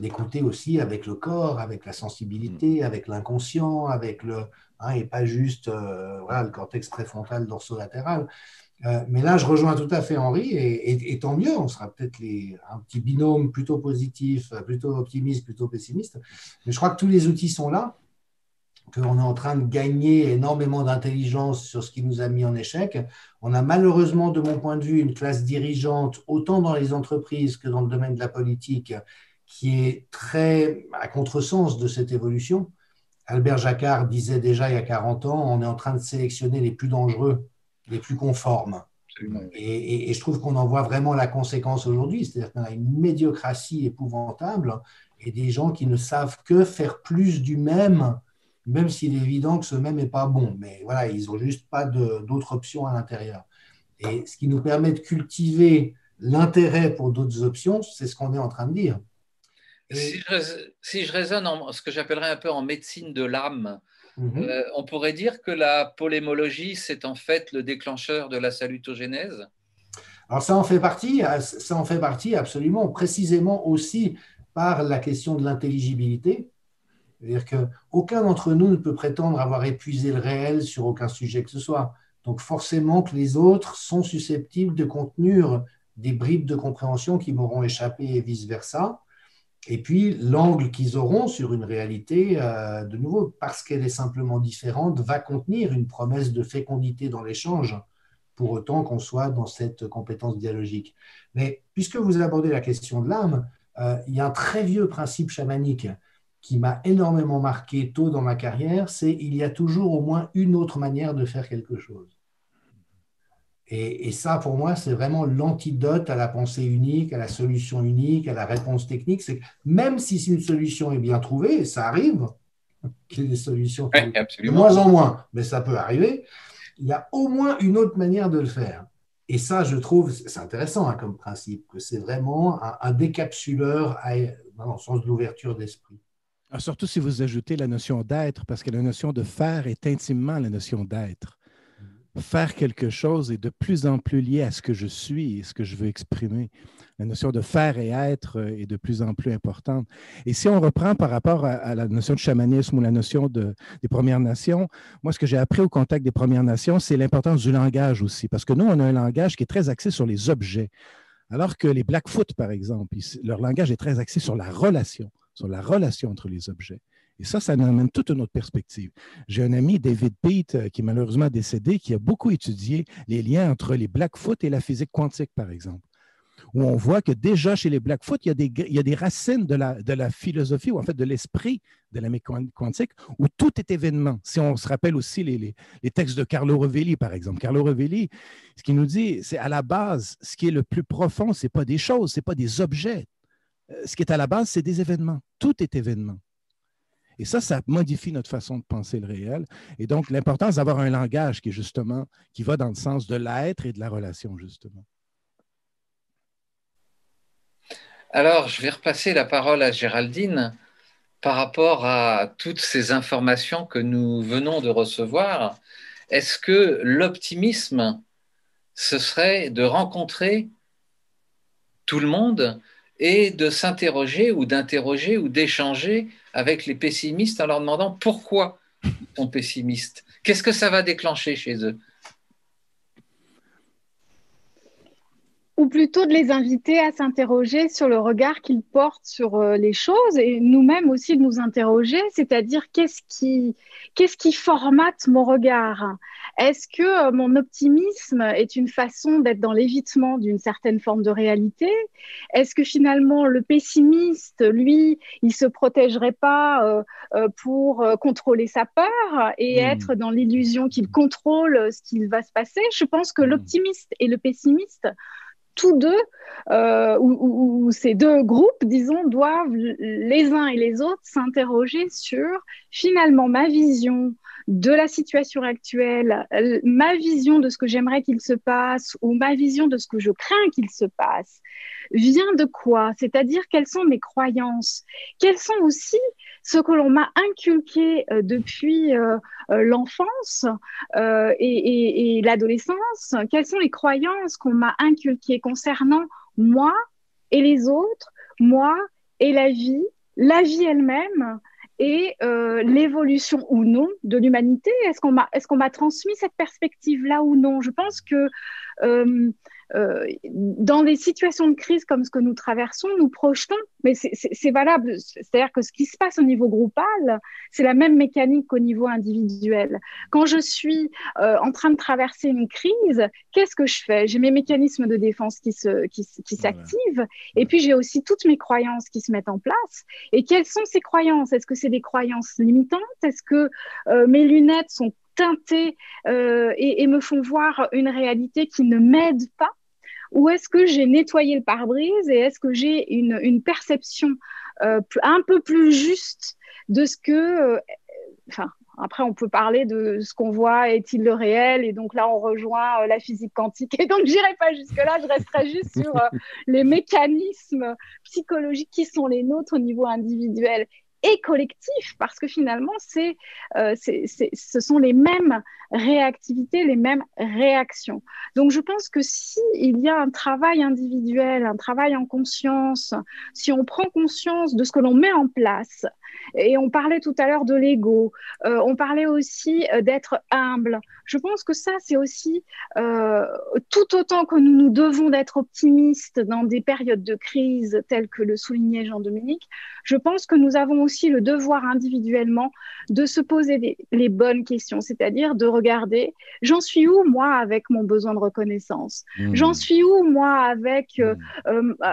d'écouter aussi avec le corps, avec la sensibilité, avec l'inconscient, et pas juste le cortex préfrontal dorsolatéral. Mais là, je rejoins tout à fait Henri, et tant mieux, on sera peut-être un petit binôme plutôt positif, plutôt optimiste, plutôt pessimiste. Mais je crois que tous les outils sont là, qu'on est en train de gagner énormément d'intelligence sur ce qui nous a mis en échec. On a malheureusement, de mon point de vue, une classe dirigeante, autant dans les entreprises que dans le domaine de la politique, qui est très à contresens de cette évolution. Albert Jacquard disait déjà il y a 40 ans, on est en train de sélectionner les plus dangereux, les plus conformes. Et je trouve qu'on en voit vraiment la conséquence aujourd'hui, c'est-à-dire qu'on a une médiocratie épouvantable et des gens qui ne savent que faire plus du même s'il est évident que ce même n'est pas bon. Mais voilà, ils n'ont juste pas d'autres options à l'intérieur. Et ce qui nous permet de cultiver l'intérêt pour d'autres options, c'est ce qu'on est en train de dire. Si je raisonne en ce que j'appellerais un peu en médecine de l'âme, on pourrait dire que la polémologie, c'est en fait le déclencheur de la salutogénèse. Alors ça en fait partie absolument, précisément aussi par la question de l'intelligibilité. C'est-à-dire qu'aucun d'entre nous ne peut prétendre avoir épuisé le réel sur aucun sujet que ce soit. Donc forcément que les autres sont susceptibles de contenir des bribes de compréhension qui m'auront échappé et vice-versa. Et puis, l'angle qu'ils auront sur une réalité, de nouveau, parce qu'elle est simplement différente, va contenir une promesse de fécondité dans l'échange, pour autant qu'on soit dans cette compétence dialogique. Mais puisque vous abordez la question de l'âme, il y a un très vieux principe chamanique qui m'a énormément marqué tôt dans ma carrière, c'est il y a toujours au moins une autre manière de faire quelque chose. Et ça, pour moi, c'est vraiment l'antidote à la pensée unique, à la solution unique, à la réponse technique. C'est que même si une solution est bien trouvée, et ça arrive, qu'il y ait des solutions de moins en moins, mais ça peut arriver, il y a au moins une autre manière de le faire. Et ça, je trouve, c'est intéressant comme principe, que c'est vraiment un décapsuleur dans le sens de l'ouverture d'esprit. Surtout si vous ajoutez la notion d'être, parce que la notion de faire est intimement la notion d'être. Faire quelque chose est de plus en plus lié à ce que je suis et ce que je veux exprimer. La notion de faire et être est de plus en plus importante. Et si on reprend par rapport à la notion de chamanisme ou la notion des Premières Nations, moi, ce que j'ai appris au contact des Premières Nations, c'est l'importance du langage aussi, parce que nous, on a un langage qui est très axé sur les objets, alors que les Blackfoot, par exemple, leur langage est très axé sur la relation entre les objets. Et ça nous amène toute une autre perspective. J'ai un ami, David Peat, qui est malheureusement décédé, qui a beaucoup étudié les liens entre les Blackfoot et la physique quantique, par exemple, où on voit que déjà chez les Blackfoot, il y a des racines de la philosophie, ou en fait de l'esprit de la mécanique quantique, où tout est événement. Si on se rappelle aussi les textes de Carlo Rovelli, par exemple. Carlo Rovelli, ce qu'il nous dit, c'est à la base, ce qui est le plus profond, ce n'est pas des choses, ce n'est pas des objets. Ce qui est à la base, c'est des événements. Tout est événement. Et ça modifie notre façon de penser le réel. Et donc, l'importance d'avoir un langage qui va dans le sens de l'être et de la relation, justement. Alors, je vais repasser la parole à Géraldine par rapport à toutes ces informations que nous venons de recevoir. Est-ce que l'optimisme, ce serait de rencontrer tout le monde et de s'interroger ou d'interroger ou d'échanger avec les pessimistes en leur demandant pourquoi ils sont pessimistes? Qu'est-ce que ça va déclencher chez eux? Ou plutôt de les inviter à s'interroger sur le regard qu'ils portent sur les choses et nous-mêmes aussi de nous interroger, c'est-à-dire qu'est-ce qui formate mon regard? Est-ce que mon optimisme est une façon d'être dans l'évitement d'une certaine forme de réalité? Est-ce que finalement le pessimiste, lui, il se protégerait pas pour contrôler sa peur et être dans l'illusion qu'il contrôle ce qui va se passer? Je pense que l'optimiste et le pessimiste, tous deux, ou ces deux groupes, disons, doivent les uns et les autres s'interroger sur finalement ma vision de la situation actuelle, ma vision de ce que j'aimerais qu'il se passe ou ma vision de ce que je crains qu'il se passe vient de quoi? C'est-à-dire quelles sont mes croyances? Quels sont aussi ce que l'on m'a inculqué depuis l'enfance et l'adolescence? Quelles sont les croyances qu'on m'a inculquées concernant moi et les autres, moi et la vie elle-même et l'évolution ou non de l'humanité. Est-ce qu'on m'a transmis cette perspective-là ou non? Je pense que dans des situations de crise comme ce que nous traversons, nous projetons, mais c'est valable, c'est-à-dire que ce qui se passe au niveau groupal, c'est la même mécanique qu'au niveau individuel. Quand je suis en train de traverser une crise, qu'est-ce que je fais? J'ai mes mécanismes de défense qui s'activent, et puis j'ai aussi toutes mes croyances qui se mettent en place. Et quelles sont ces croyances? Est-ce que c'est des croyances limitantes? Est-ce que mes lunettes sont teintées et me font voir une réalité qui ne m'aide pas? Ou est-ce que j'ai nettoyé le pare-brise et est-ce que j'ai une perception un peu plus juste de ce que... Enfin, après, on peut parler de ce qu'on voit, est-il le réel? Et donc là, on rejoint la physique quantique. Et donc, j'irai pas jusque-là, je resterai juste sur les mécanismes psychologiques qui sont les nôtres au niveau individuel et collectif, parce que finalement, ce sont les mêmes réactivités, les mêmes réactions. Donc, je pense que s'il y a un travail individuel, un travail en conscience, si on prend conscience de ce que l'on met en place, et on parlait tout à l'heure de l'ego, on parlait aussi d'être humble. Je pense que ça, c'est aussi tout autant que nous devons d'être optimistes dans des périodes de crise telles que le soulignait Jean-Dominique, je pense que nous avons aussi le devoir individuellement de se poser les bonnes questions, c'est-à-dire de regarder, j'en suis où moi avec mon besoin de reconnaissance? J'en suis où moi avec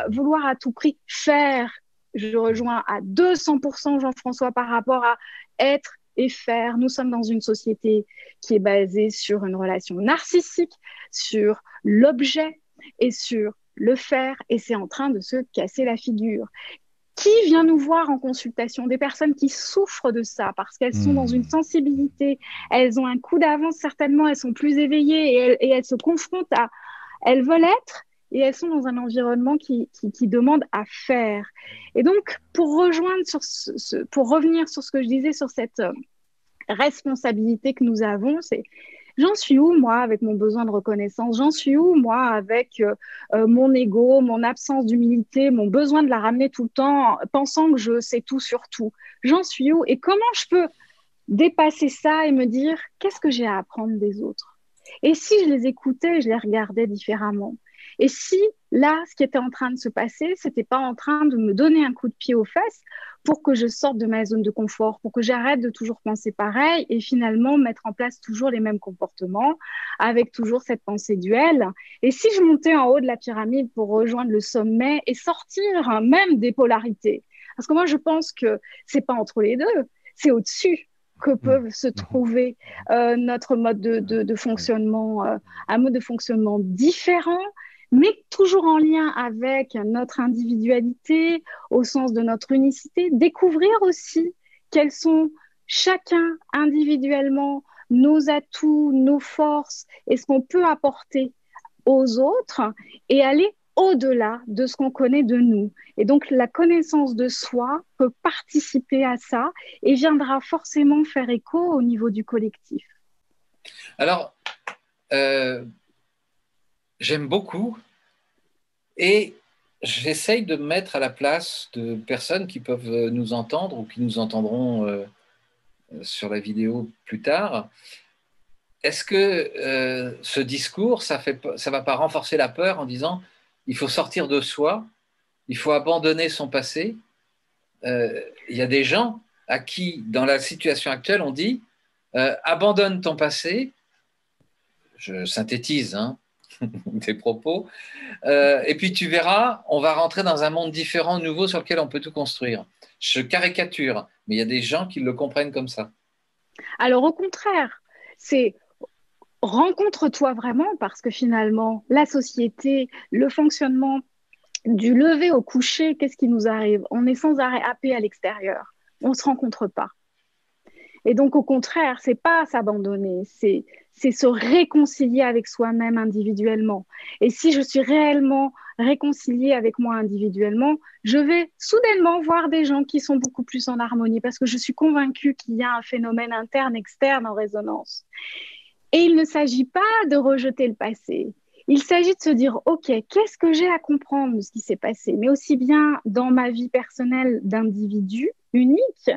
vouloir à tout prix faire? Je rejoins à 200% Jean-François par rapport à être et faire. Nous sommes dans une société qui est basée sur une relation narcissique, sur l'objet et sur le faire, et c'est en train de se casser la figure. Qui vient nous voir en consultation? Des personnes qui souffrent de ça parce qu'elles sont dans une sensibilité, elles ont un coup d'avance certainement, elles sont plus éveillées et elles se confrontent à... Elles veulent être et elles sont dans un environnement qui demande à faire. Et donc, pour revenir sur ce que je disais sur cette responsabilité que nous avons, c'est j'en suis où, moi, avec mon besoin de reconnaissance? J'en suis où, moi, avec mon ego, mon absence d'humilité, mon besoin de la ramener tout le temps, pensant que je sais tout sur tout? J'en suis où? Et comment je peux dépasser ça et me dire, qu'est-ce que j'ai à apprendre des autres? Et si je les écoutais, je les regardais différemment? Et si, là, ce qui était en train de se passer, c'était pas en train de me donner un coup de pied aux fesses pour que je sorte de ma zone de confort, pour que j'arrête de toujours penser pareil et finalement mettre en place toujours les mêmes comportements avec toujours cette pensée duel. Et si je montais en haut de la pyramide pour rejoindre le sommet et sortir même des polarités? Parce que moi, je pense que c'est pas entre les deux, c'est au-dessus que peuvent se trouver notre mode de fonctionnement, un mode de fonctionnement différent, mais toujours en lien avec notre individualité, au sens de notre unicité, découvrir aussi quels sont chacun individuellement nos atouts, nos forces et ce qu'on peut apporter aux autres et aller au-delà de ce qu'on connaît de nous. Et donc, la connaissance de soi peut participer à ça et viendra forcément faire écho au niveau du collectif. Alors, j'aime beaucoup et j'essaye de me mettre à la place de personnes qui peuvent nous entendre ou qui nous entendront sur la vidéo plus tard. Est-ce que ce discours, ça va pas renforcer la peur en disant il faut sortir de soi, il faut abandonner son passé? Il y a des gens à qui, dans la situation actuelle, on dit abandonne ton passé, je synthétise des propos, et puis tu verras, on va rentrer dans un monde différent, nouveau, sur lequel on peut tout construire. Je caricature, mais il y a des gens qui le comprennent comme ça. Alors au contraire, c'est rencontre-toi vraiment, parce que finalement, la société, le fonctionnement du lever au coucher, qu'est-ce qui nous arrive? On est sans arrêt happé à l'extérieur, on ne se rencontre pas. Et donc, au contraire, c'est pas s'abandonner, c'est se réconcilier avec soi-même individuellement. Et si je suis réellement réconciliée avec moi individuellement, je vais soudainement voir des gens qui sont beaucoup plus en harmonie parce que je suis convaincue qu'il y a un phénomène interne-externe en résonance. Et il ne s'agit pas de rejeter le passé. Il s'agit de se dire, OK, qu'est-ce que j'ai à comprendre de ce qui s'est passé, mais aussi bien dans ma vie personnelle d'individu unique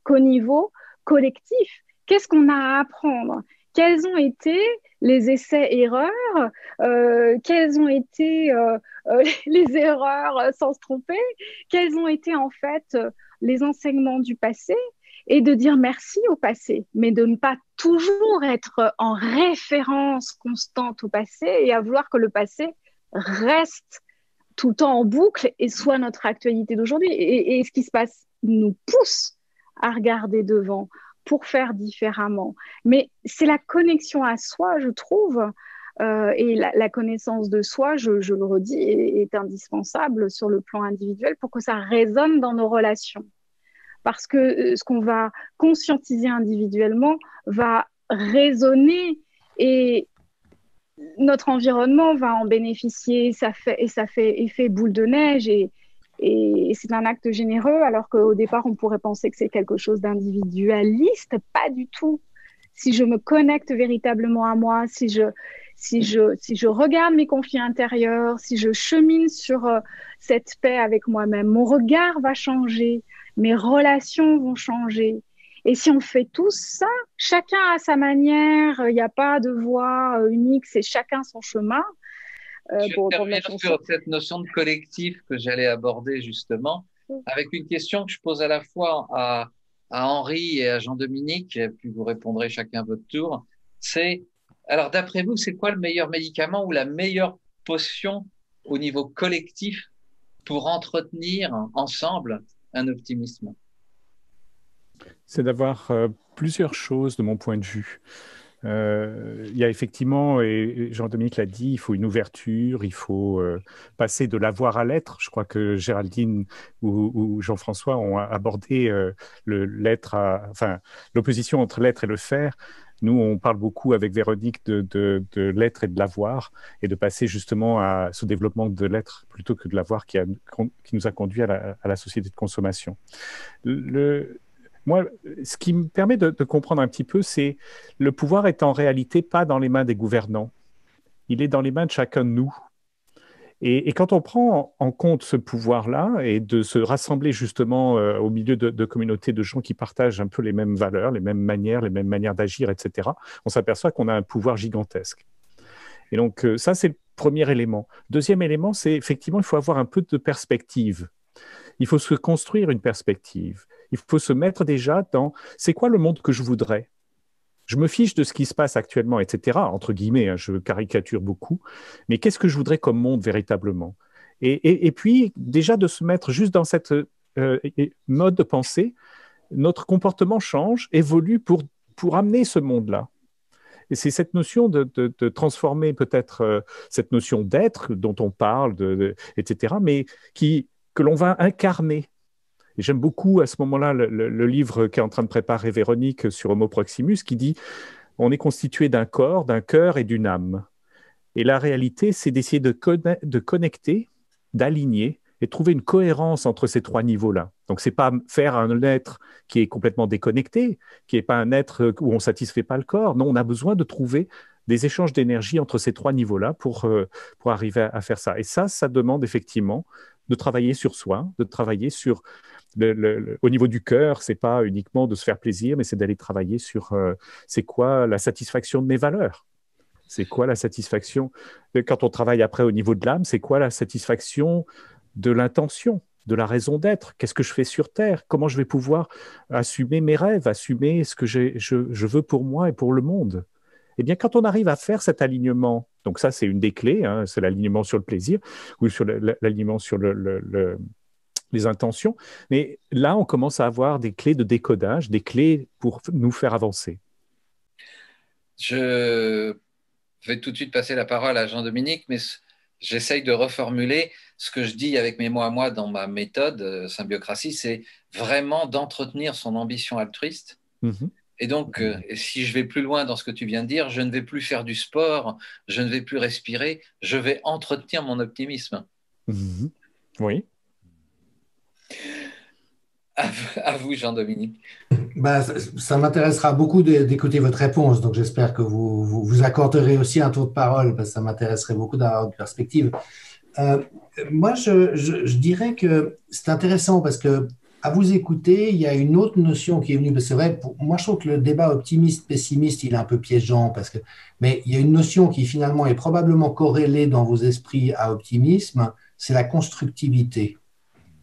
qu'au niveau collectif. Qu'est-ce qu'on a à apprendre? Quels ont été les essais-erreurs? Quelles ont été les erreurs sans se tromper? Quels ont été en fait les enseignements du passé? Et de dire merci au passé, mais de ne pas toujours être en référence constante au passé et à vouloir que le passé reste tout le temps en boucle et soit notre actualité d'aujourd'hui. Et ce qui se passe nous pousse à regarder devant pour faire différemment. Mais c'est la connexion à soi, je trouve, et la connaissance de soi, je le redis, est indispensable sur le plan individuel pour que ça résonne dans nos relations. Parce que ce qu'on va conscientiser individuellement va résonner et notre environnement va en bénéficier. Ça fait effet boule de neige et c'est un acte généreux, alors qu'au départ, on pourrait penser que c'est quelque chose d'individualiste. Pas du tout. Si je me connecte véritablement à moi, si je regarde mes conflits intérieurs, si je chemine sur cette paix avec moi-même, mon regard va changer, mes relations vont changer. Et si on fait tout ça, chacun à sa manière, il n'y a pas de voie unique, c'est chacun son chemin. Je termine sur cette notion de collectif que j'allais aborder justement, avec une question que je pose à la fois à Henri et à Jean-Dominique, puis vous répondrez chacun à votre tour. C'est, alors d'après vous, c'est quoi le meilleur médicament ou la meilleure potion au niveau collectif pour entretenir ensemble un optimisme? C'est d'avoir plusieurs choses de mon point de vue. Il y a effectivement, et Jean-Dominique l'a dit, il faut une ouverture, il faut passer de l'avoir à l'être. Je crois que Géraldine ou Jean-François ont abordé l'opposition entre l'être et le faire. Nous, on parle beaucoup avec Véronique de l'être et de l'avoir, et de passer justement à ce développement de l'être plutôt que de l'avoir qui nous a conduit à la société de consommation. Moi, ce qui me permet de comprendre un petit peu, c'est le pouvoir est en réalité pas dans les mains des gouvernants. Il est dans les mains de chacun de nous. Et quand on prend en compte ce pouvoir-là et de se rassembler justement au milieu de communautés de gens qui partagent un peu les mêmes valeurs, les mêmes manières d'agir, etc., on s'aperçoit qu'on a un pouvoir gigantesque. Et donc ça, c'est le premier élément. Deuxième élément, c'est effectivement, il faut avoir un peu de perspective. Il faut se construire une perspective. Il faut se mettre déjà dans « c'est quoi le monde que je voudrais ?» Je me fiche de ce qui se passe actuellement, etc., entre guillemets, hein, je caricature beaucoup, mais qu'est-ce que je voudrais comme monde véritablement? Et puis, déjà de se mettre juste dans cette mode de pensée, notre comportement change, évolue pour amener ce monde-là. Et c'est cette notion de transformer peut-être cette notion d'être dont on parle, etc., mais que l'on va incarner. Et j'aime beaucoup à ce moment-là le livre qu'est en train de préparer Véronique sur Homo Proximus qui dit « on est constitué d'un corps, d'un cœur et d'une âme ». Et la réalité, c'est d'essayer de connecter, d'aligner et de trouver une cohérence entre ces trois niveaux-là. Donc, ce n'est pas faire un être qui est complètement déconnecté, qui n'est pas un être où on ne satisfait pas le corps. Non, on a besoin de trouver des échanges d'énergie entre ces trois niveaux-là pour arriver à faire ça. Et ça demande effectivement de travailler sur soi, de travailler sur au niveau du cœur, c'est pas uniquement de se faire plaisir, mais c'est d'aller travailler sur c'est quoi la satisfaction de mes valeurs. C'est quoi la satisfaction, quand on travaille après au niveau de l'âme, c'est quoi la satisfaction de l'intention, de la raison d'être. Qu'est-ce que je fais sur Terre? Comment je vais pouvoir assumer mes rêves, assumer ce que je veux pour moi et pour le monde? Eh bien, quand on arrive à faire cet alignement, donc ça, c'est une des clés, hein, c'est l'alignement sur le plaisir ou sur l'alignement sur les intentions. Mais là, on commence à avoir des clés de décodage, des clés pour nous faire avancer. Je vais tout de suite passer la parole à Jean-Dominique, mais j'essaye de reformuler ce que je dis avec mes mots à moi dans ma méthode Symbiocratie, c'est vraiment d'entretenir son ambition altruiste. Mm-hmm. Et donc, si je vais plus loin dans ce que tu viens de dire, je ne vais plus faire du sport, je ne vais plus respirer, je vais entretenir mon optimisme. Mm-hmm. Oui. À vous, Jean-Dominique. Ça m'intéressera beaucoup d'écouter votre réponse, donc j'espère que vous accorderez aussi un tour de parole, parce que ça m'intéresserait beaucoup d'avoir une perspective. Moi, je dirais que c'est intéressant parce que, à vous écouter, il y a une autre notion qui est venue. C'est vrai, moi, je trouve que le débat optimiste-pessimiste, il est un peu piégeant, mais il y a une notion qui finalement est probablement corrélée dans vos esprits à optimisme, c'est la constructivité.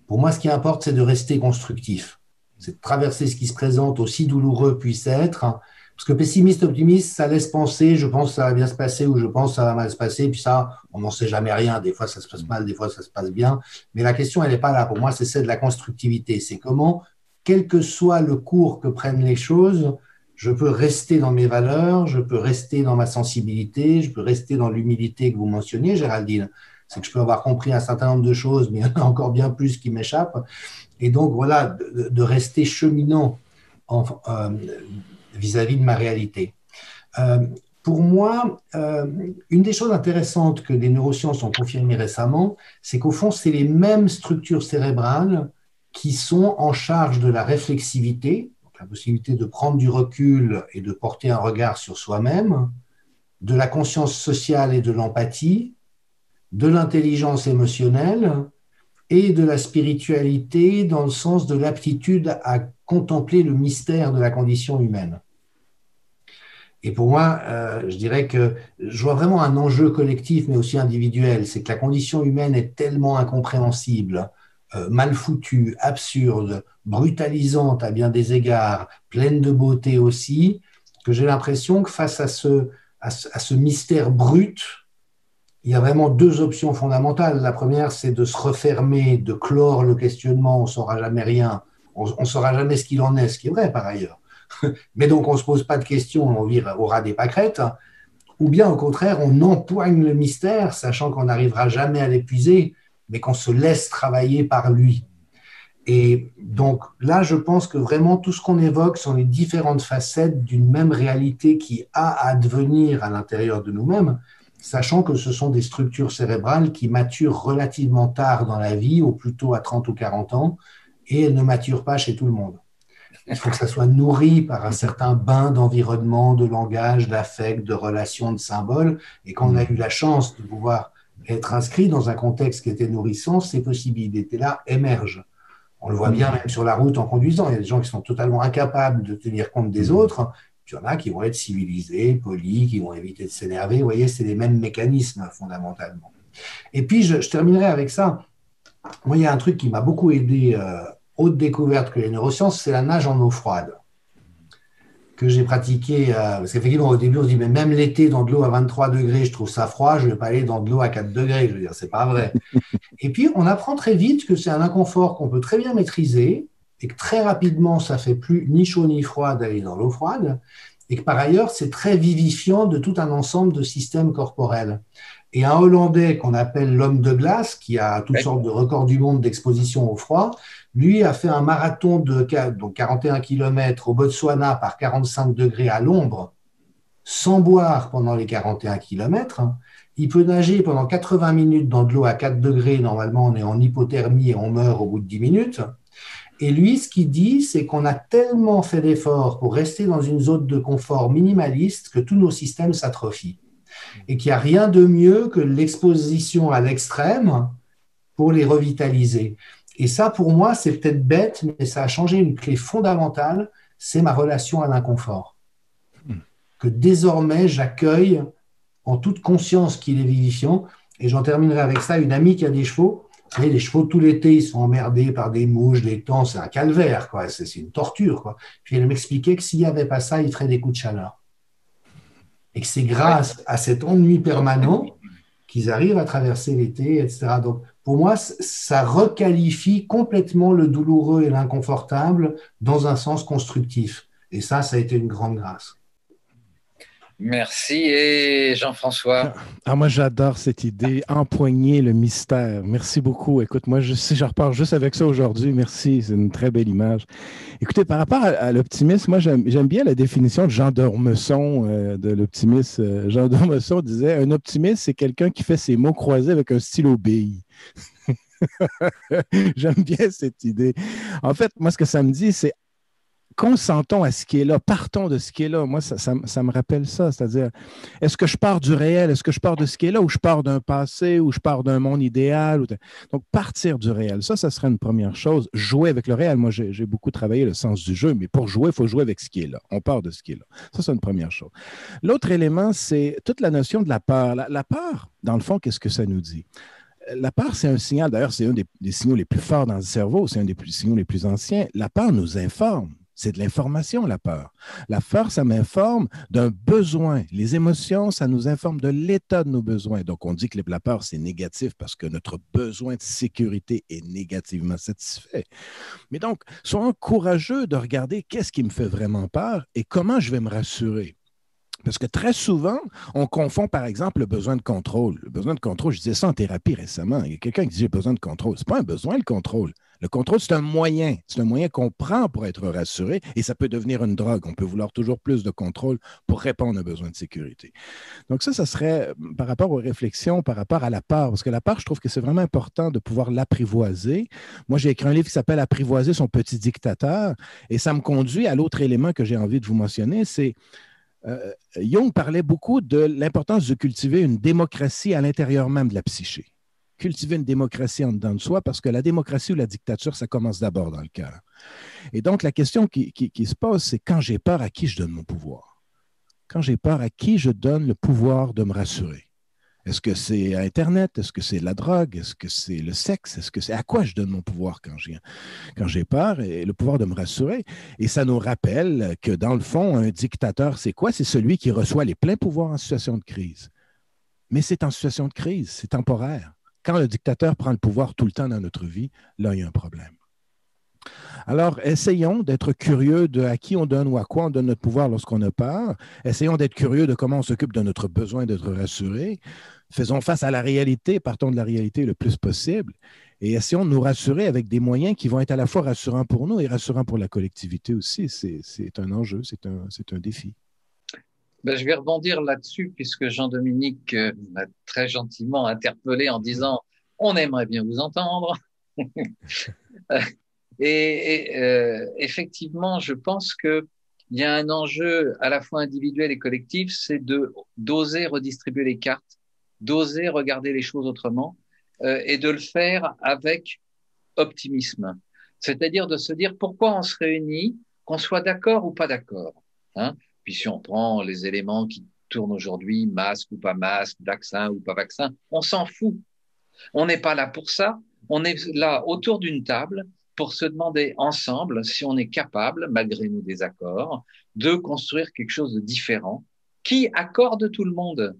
Pour moi, ce qui importe, c'est de rester constructif. C'est de traverser ce qui se présente, aussi douloureux puisse être. Parce que pessimiste, optimiste, ça laisse penser, je pense que ça va bien se passer ou je pense que ça va mal se passer. Puis ça, on n'en sait jamais rien. Des fois, ça se passe mal, des fois, ça se passe bien. Mais la question, elle n'est pas là. Pour moi, c'est celle de la constructivité. C'est comment, quel que soit le cours que prennent les choses, je peux rester dans mes valeurs, je peux rester dans ma sensibilité, je peux rester dans l'humilité que vous mentionniez, Géraldine. C'est que je peux avoir compris un certain nombre de choses, mais il y en a encore bien plus qui m'échappent. Et donc, voilà, de rester cheminant vis-à-vis de ma réalité. Pour moi, une des choses intéressantes que des neurosciences ont confirmées récemment, c'est qu'au fond, c'est les mêmes structures cérébrales qui sont en charge de la réflexivité, donc la possibilité de prendre du recul et de porter un regard sur soi-même, de la conscience sociale et de l'empathie, de l'intelligence émotionnelle et de la spiritualité dans le sens de l'aptitude à contempler le mystère de la condition humaine. Et pour moi, je dirais que je vois vraiment un enjeu collectif, mais aussi individuel. C'est que la condition humaine est tellement incompréhensible, mal foutue, absurde, brutalisante à bien des égards, pleine de beauté aussi, que j'ai l'impression que face à ce mystère brut, il y a vraiment deux options fondamentales. La première, c'est de se refermer, de clore le questionnement, on ne saura jamais rien, on ne saura jamais ce qu'il en est, ce qui est vrai par ailleurs. Mais donc, on ne se pose pas de questions, on vire au ras des pâquerettes. Ou bien, au contraire, on empoigne le mystère, sachant qu'on n'arrivera jamais à l'épuiser, mais qu'on se laisse travailler par lui. Et donc, là, je pense que vraiment, tout ce qu'on évoque sont les différentes facettes d'une même réalité qui a à advenir à l'intérieur de nous-mêmes, sachant que ce sont des structures cérébrales qui maturent relativement tard dans la vie, ou plutôt à 30 ou 40 ans, et elles ne maturent pas chez tout le monde. Il faut que ça soit nourri par un certain bain d'environnement, de langage, d'affect, de relations, de symboles. Et quand on a eu la chance de pouvoir être inscrit dans un contexte qui était nourrissant, ces possibilités-là émergent. On le voit bien même sur la route en conduisant. Il y a des gens qui sont totalement incapables de tenir compte des autres. Puis il y en a qui vont être civilisés, polis, qui vont éviter de s'énerver. Vous voyez, c'est les mêmes mécanismes fondamentalement. Et puis, je terminerai avec ça. Moi, il y a un truc qui m'a beaucoup aidé autre découverte que les neurosciences, c'est la nage en eau froide, que j'ai pratiqué, parce qu'effectivement, au début, on se dit, mais même l'été, dans de l'eau à 23 degrés, je trouve ça froid, je ne vais pas aller dans de l'eau à 4 degrés, je veux dire, c'est pas vrai. Et puis, on apprend très vite que c'est un inconfort qu'on peut très bien maîtriser, et que très rapidement, ça fait plus ni chaud ni froid d'aller dans l'eau froide, et que par ailleurs, c'est très vivifiant de tout un ensemble de systèmes corporels. Et un Hollandais qu'on appelle l'homme de glace, qui a toutes sortes de records du monde d'exposition au froid, lui a fait un marathon de donc 41 km au Botswana par 45 degrés à l'ombre, sans boire pendant les 41 km. Il peut nager pendant 80 minutes dans de l'eau à 4 degrés. Normalement, on est en hypothermie et on meurt au bout de 10 minutes. Et lui, ce qu'il dit, c'est qu'on a tellement fait d'efforts pour rester dans une zone de confort minimaliste que tous nos systèmes s'atrophient. Et qu'il n'y a rien de mieux que l'exposition à l'extrême pour les revitaliser. Et ça, pour moi, c'est peut-être bête, mais ça a changé une clé fondamentale, c'est ma relation à l'inconfort. Que désormais, j'accueille en toute conscience qu'il est vivifiant. Et j'en terminerai avec ça, une amie qui a des chevaux. Vous savez, les chevaux, tout l'été, ils sont emmerdés par des mouches, des temps, c'est un calvaire, quoi. C'est une torture, quoi. Puis elle m'expliquait que s'il n'y avait pas ça, il ferait des coups de chaleur. Et que c'est grâce à cet ennui permanent qu'ils arrivent à traverser l'été, etc. Donc, pour moi, ça requalifie complètement le douloureux et l'inconfortable dans un sens constructif. Et ça a été une grande grâce. Merci. Et Jean-François? Moi, j'adore cette idée, empoigner le mystère. Merci beaucoup. Écoute, moi, si je repars juste avec ça aujourd'hui, merci, c'est une très belle image. Écoutez, par rapport à l'optimisme, moi, j'aime bien la définition de Jean d'Ormesson de l'optimisme. Jean d'Ormesson disait, un optimiste, c'est quelqu'un qui fait ses mots croisés avec un stylo bille. J'aime bien cette idée. En fait, moi, ce que ça me dit, c'est consentons à ce qui est là, partons de ce qui est là. Moi, ça me rappelle ça, c'est-à-dire, est-ce que je pars du réel, est-ce que je pars de ce qui est là, ou je pars d'un passé, ou je pars d'un monde idéal? Donc, partir du réel, ça serait une première chose. Jouer avec le réel. Moi, j'ai beaucoup travaillé le sens du jeu, mais pour jouer, il faut jouer avec ce qui est là. On part de ce qui est là. Ça, c'est une première chose. L'autre élément, c'est toute la notion de la peur. La peur, dans le fond, qu'est-ce que ça nous dit? La peur, c'est un signal, d'ailleurs, c'est un des signaux les plus forts dans le cerveau, c'est un des signaux les plus anciens. La peur nous informe. C'est de l'information, la peur. La peur, ça m'informe d'un besoin. Les émotions, ça nous informe de l'état de nos besoins. Donc, on dit que la peur, c'est négatif parce que notre besoin de sécurité est négativement satisfait. Mais donc, soyons courageux de regarder qu'est-ce qui me fait vraiment peur et comment je vais me rassurer. Parce que très souvent, on confond, par exemple, le besoin de contrôle. Le besoin de contrôle, je disais ça en thérapie récemment. Il y a quelqu'un qui dit « j'ai besoin de contrôle ». Ce n'est pas un besoin, le contrôle. Le contrôle, c'est un moyen. C'est un moyen qu'on prend pour être rassuré et ça peut devenir une drogue. On peut vouloir toujours plus de contrôle pour répondre à un besoin de sécurité. Donc ça serait par rapport aux réflexions, par rapport à la peur. Parce que la peur, je trouve que c'est vraiment important de pouvoir l'apprivoiser. Moi, j'ai écrit un livre qui s'appelle « Apprivoiser son petit dictateur » et ça me conduit à l'autre élément que j'ai envie de vous mentionner, c'est Jung parlait beaucoup de l'importance de cultiver une démocratie à l'intérieur même de la psyché. Cultiver une démocratie en dedans de soi, parce que la démocratie ou la dictature, ça commence d'abord dans le cœur. Et donc, la question qui se pose, c'est quand j'ai peur, à qui je donne mon pouvoir? Quand j'ai peur, à qui je donne le pouvoir de me rassurer? Est-ce que c'est Internet? Est-ce que c'est la drogue? Est-ce que c'est le sexe? Est-ce que c'est à quoi je donne mon pouvoir quand j'ai peur et le pouvoir de me rassurer? Et ça nous rappelle que dans le fond, un dictateur, c'est quoi? C'est celui qui reçoit les pleins pouvoirs en situation de crise. Mais c'est en situation de crise, c'est temporaire. Quand le dictateur prend le pouvoir tout le temps dans notre vie, là, il y a un problème. Alors, essayons d'être curieux de à qui on donne ou à quoi on donne notre pouvoir lorsqu'on a peur. Essayons d'être curieux de comment on s'occupe de notre besoin d'être rassuré. Faisons face à la réalité, partons de la réalité le plus possible et essayons de nous rassurer avec des moyens qui vont être à la fois rassurants pour nous et rassurants pour la collectivité aussi. C'est un enjeu, c'est un défi. Ben, je vais rebondir là-dessus puisque Jean-Dominique m'a très gentiment interpellé en disant « on aimerait bien vous entendre ». Effectivement, je pense qu'il y a un enjeu à la fois individuel et collectif, c'est d'oser redistribuer les cartes, d'oser regarder les choses autrement et de le faire avec optimisme. C'est-à-dire de se dire pourquoi on se réunit, qu'on soit d'accord ou pas d'accord. Hein. Puis si on prend les éléments qui tournent aujourd'hui, masque ou pas masque, vaccin ou pas vaccin, on s'en fout. On n'est pas là pour ça. On est là autour d'une table pour se demander ensemble si on est capable, malgré nos désaccords, de construire quelque chose de différent qui accorde tout le monde.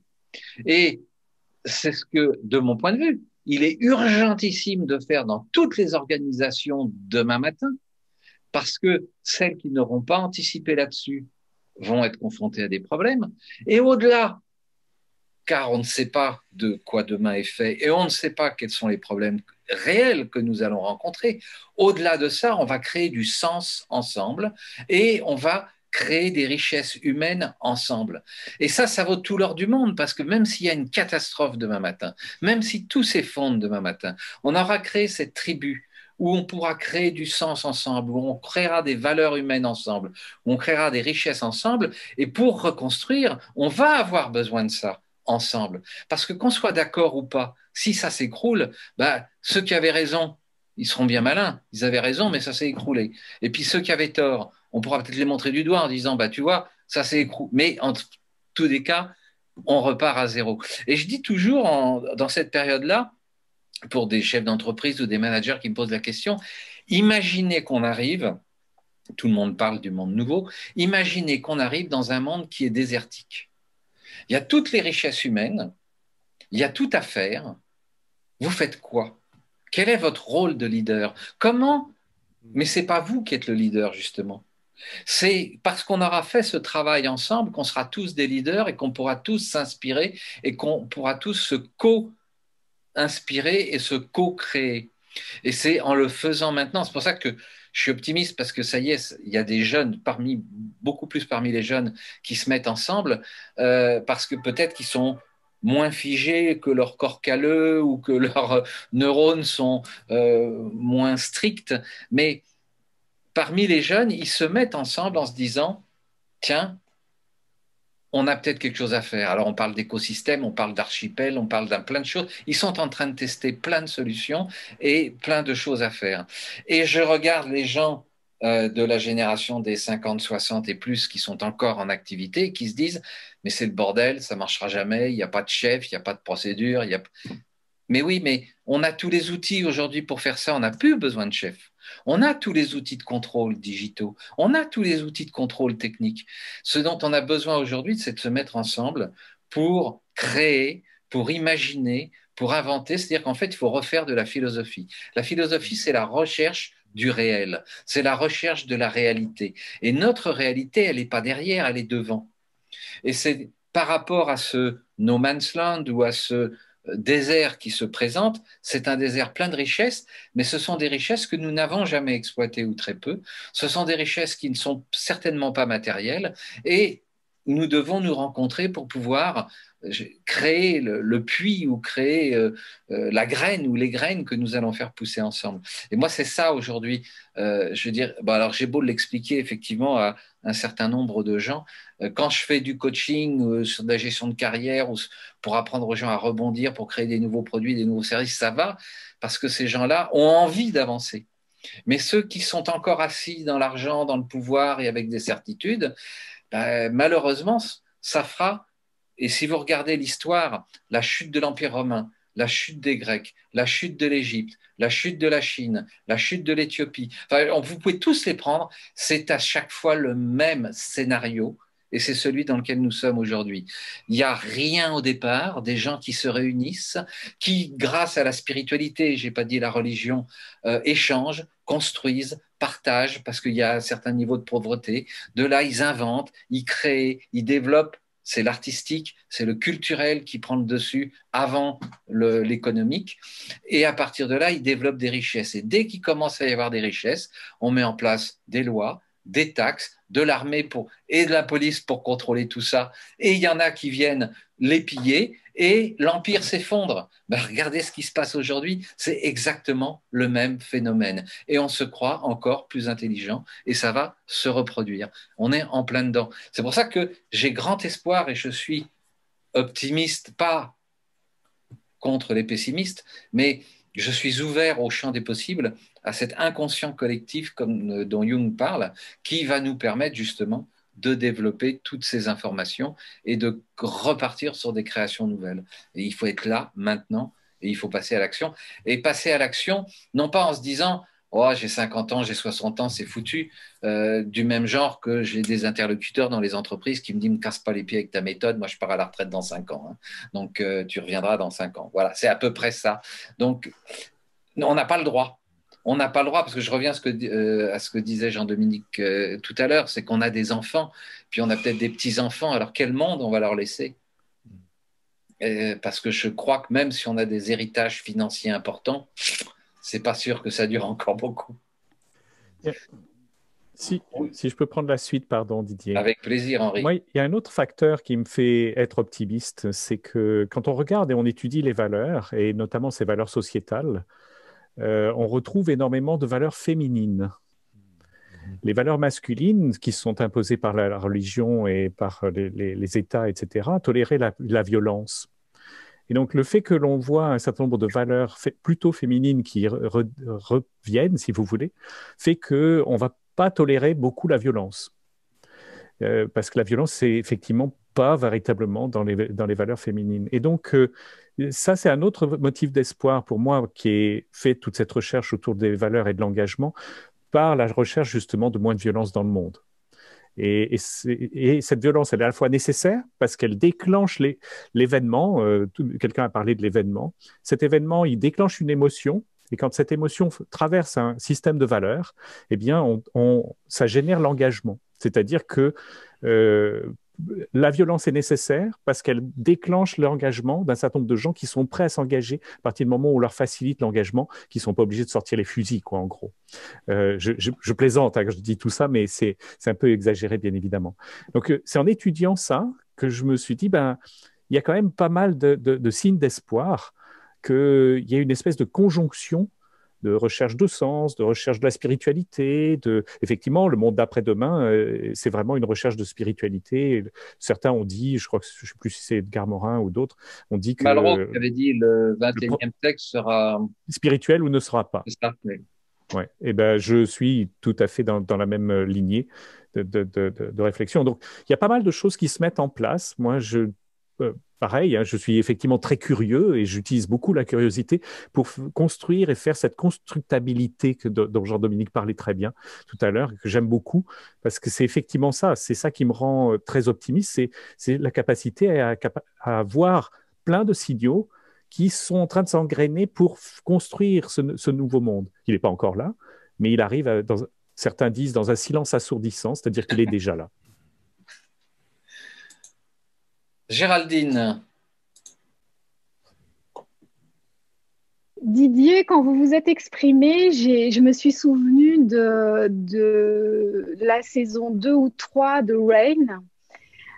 Et c'est ce que, de mon point de vue, il est urgentissime de faire dans toutes les organisations demain matin, parce que celles qui n'auront pas anticipé là-dessus vont être confrontées à des problèmes. Et au-delà, car on ne sait pas de quoi demain est fait et on ne sait pas quels sont les problèmes réels que nous allons rencontrer. Au-delà de ça, on va créer du sens ensemble et on va créer des richesses humaines ensemble. Et ça vaut tout l'or du monde parce que même s'il y a une catastrophe demain matin, même si tout s'effondre demain matin, on aura créé cette tribu où on pourra créer du sens ensemble, où on créera des valeurs humaines ensemble, où on créera des richesses ensemble. Et pour reconstruire, on va avoir besoin de ça ensemble. Parce que qu'on soit d'accord ou pas, si ça s'écroule, bah, ceux qui avaient raison, ils seront bien malins. Ils avaient raison, mais ça s'est écroulé. Et puis ceux qui avaient tort, on pourra peut-être les montrer du doigt en disant, bah, tu vois, ça s'est écroulé. Mais en tous les cas, on repart à zéro. Et je dis toujours, dans cette période-là, pour des chefs d'entreprise ou des managers qui me posent la question, imaginez qu'on arrive, tout le monde parle du monde nouveau, imaginez qu'on arrive dans un monde qui est désertique. Il y a toutes les richesses humaines, il y a tout à faire. Vous faites quoi? Quel est votre rôle de leader? Comment? Mais ce n'est pas vous qui êtes le leader, justement. C'est parce qu'on aura fait ce travail ensemble qu'on sera tous des leaders et qu'on pourra tous s'inspirer et qu'on pourra tous se co-inspirer et se co-créer. Et c'est en le faisant maintenant. C'est pour ça que je suis optimiste parce que ça y est, il y a des jeunes, beaucoup plus parmi les jeunes qui se mettent ensemble parce que peut-être qu'ils sont moins figés, que leur corps calleux ou que leurs neurones sont moins stricts. Mais parmi les jeunes, ils se mettent ensemble en se disant, tiens, on a peut-être quelque chose à faire. Alors, on parle d'écosystème, on parle d'archipel, on parle d'un plein de choses. Ils sont en train de tester plein de solutions et plein de choses à faire. Et je regarde les gens de la génération des 50, 60 et plus qui sont encore en activité et qui se disent, mais c'est le bordel, ça marchera jamais, il n'y a pas de chef, il n'y a pas de procédure. Mais oui, mais on a tous les outils aujourd'hui pour faire ça, on n'a plus besoin de chef. On a tous les outils de contrôle digitaux, on a tous les outils de contrôle technique. Ce dont on a besoin aujourd'hui, c'est de se mettre ensemble pour créer, pour imaginer, pour inventer. C'est-à-dire qu'en fait, il faut refaire de la philosophie. La philosophie, c'est la recherche du réel, c'est la recherche de la réalité. Et notre réalité, elle n'est pas derrière, elle est devant. Et c'est par rapport à ce no man's land ou à ce désert qui se présente, c'est un désert plein de richesses, mais ce sont des richesses que nous n'avons jamais exploitées ou très peu. Ce sont des richesses qui ne sont certainement pas matérielles et nous devons nous rencontrer pour pouvoir créer le puits ou créer la graine ou les graines que nous allons faire pousser ensemble. Et moi, c'est ça aujourd'hui. Je veux dire, bon, alors j'ai beau l'expliquer effectivement à un certain nombre de gens. Quand je fais du coaching sur de la gestion de carrière ou pour apprendre aux gens à rebondir, pour créer des nouveaux produits, des nouveaux services, ça va parce que ces gens-là ont envie d'avancer. Mais ceux qui sont encore assis dans l'argent, dans le pouvoir et avec des certitudes, ben, malheureusement, ça fera. Et si vous regardez l'histoire, la chute de l'Empire romain, la chute des Grecs, la chute de l'Égypte, la chute de la Chine, la chute de l'Éthiopie, enfin, vous pouvez tous les prendre, c'est à chaque fois le même scénario et c'est celui dans lequel nous sommes aujourd'hui. Il n'y a rien au départ, des gens qui se réunissent, qui, grâce à la spiritualité, je n'ai pas dit la religion, échangent, construisent, partagent, parce qu'il y a un certain niveau de pauvreté. De là, ils inventent, ils créent, ils développent. C'est l'artistique, c'est le culturel qui prend le dessus avant l'économique. Et à partir de là, ils développent des richesses. Et dès qu'il commence à y avoir des richesses, on met en place des lois, des taxes, de l'armée et de la police pour contrôler tout ça. Et il y en a qui viennent les piller et l'empire s'effondre. Ben, regardez ce qui se passe aujourd'hui, c'est exactement le même phénomène. Et on se croit encore plus intelligent et ça va se reproduire. On est en plein dedans. C'est pour ça que j'ai grand espoir et je suis optimiste, pas contre les pessimistes, mais je suis ouvert au champ des possibles, à cet inconscient collectif dont Jung parle, qui va nous permettre justement de développer toutes ces informations et de repartir sur des créations nouvelles. Et il faut être là, maintenant, et il faut passer à l'action. Et passer à l'action, non pas en se disant « Oh, j'ai 50 ans, j'ai 60 ans, c'est foutu », du même genre que j'ai des interlocuteurs dans les entreprises qui me disent « Me casse pas les pieds avec ta méthode, moi je pars à la retraite dans 5 ans. Hein. Donc tu reviendras dans 5 ans. » Voilà, c'est à peu près ça. Donc, on n'a pas le droit. On n'a pas le droit, parce que je reviens à ce que disait Jean-Dominique tout à l'heure, c'est qu'on a des enfants, puis on a peut-être des petits-enfants, alors quel monde on va leur laisser? Parce que je crois que même si on a des héritages financiers importants, c'est pas sûr que ça dure encore beaucoup. Si je peux prendre la suite, pardon Didier. Avec plaisir, Henri. Moi, il y a un autre facteur qui me fait être optimiste, c'est que quand on regarde et on étudie les valeurs, et notamment ces valeurs sociétales, on retrouve énormément de valeurs féminines. Les valeurs masculines qui sont imposées par la religion et par les États, etc., toléraient la violence. Et donc, le fait que l'on voit un certain nombre de valeurs plutôt féminines qui reviennent, si vous voulez, fait qu'on ne va pas tolérer beaucoup la violence. Parce que la violence, c'est effectivement pas véritablement dans les valeurs féminines. Et donc, ça, c'est un autre motif d'espoir pour moi qui est fait toute cette recherche autour des valeurs et de l'engagement par la recherche justement de moins de violence dans le monde. Et cette violence, elle est à la fois nécessaire parce qu'elle déclenche l'événement. Quelqu'un a parlé de l'événement. Cet événement, il déclenche une émotion. Et quand cette émotion traverse un système de valeurs, eh bien, ça génère l'engagement. C'est-à-dire que la violence est nécessaire parce qu'elle déclenche l'engagement d'un certain nombre de gens qui sont prêts à s'engager à partir du moment où on leur facilite l'engagement, qui ne sont pas obligés de sortir les fusils, quoi, en gros. Je plaisante quand je dis tout ça, mais c'est un peu exagéré, bien évidemment. Donc, c'est en étudiant ça que je me suis dit, il y a quand même pas mal de signes d'espoir qu'il y a une espèce de conjonction de recherche de sens, de recherche de la spiritualité. Effectivement, le monde d'après-demain, c'est vraiment une recherche de spiritualité. Certains ont dit, je crois que je ne sais plus si c'est Edgar Morin ou d'autres, ont dit que Malraux qui avait dit le 21e siècle sera spirituel ou ne sera pas. C'est ça, oui. Ouais. Et ben, je suis tout à fait dans la même lignée de réflexion. Donc, il y a pas mal de choses qui se mettent en place. Moi, pareil, hein, je suis effectivement très curieux et j'utilise beaucoup la curiosité pour construire et faire cette constructabilité dont Jean-Dominique parlait très bien tout à l'heure, que j'aime beaucoup, parce que c'est effectivement ça. C'est ça qui me rend très optimiste. C'est la capacité à voir plein de signaux qui sont en train de s'engrainer pour construire ce nouveau monde. Il n'est pas encore là, mais il arrive, certains disent, dans un silence assourdissant, c'est-à-dire qu'il est déjà là. Géraldine. Didier, quand vous vous êtes exprimé, je me suis souvenu de la saison 2 ou 3 de Rain.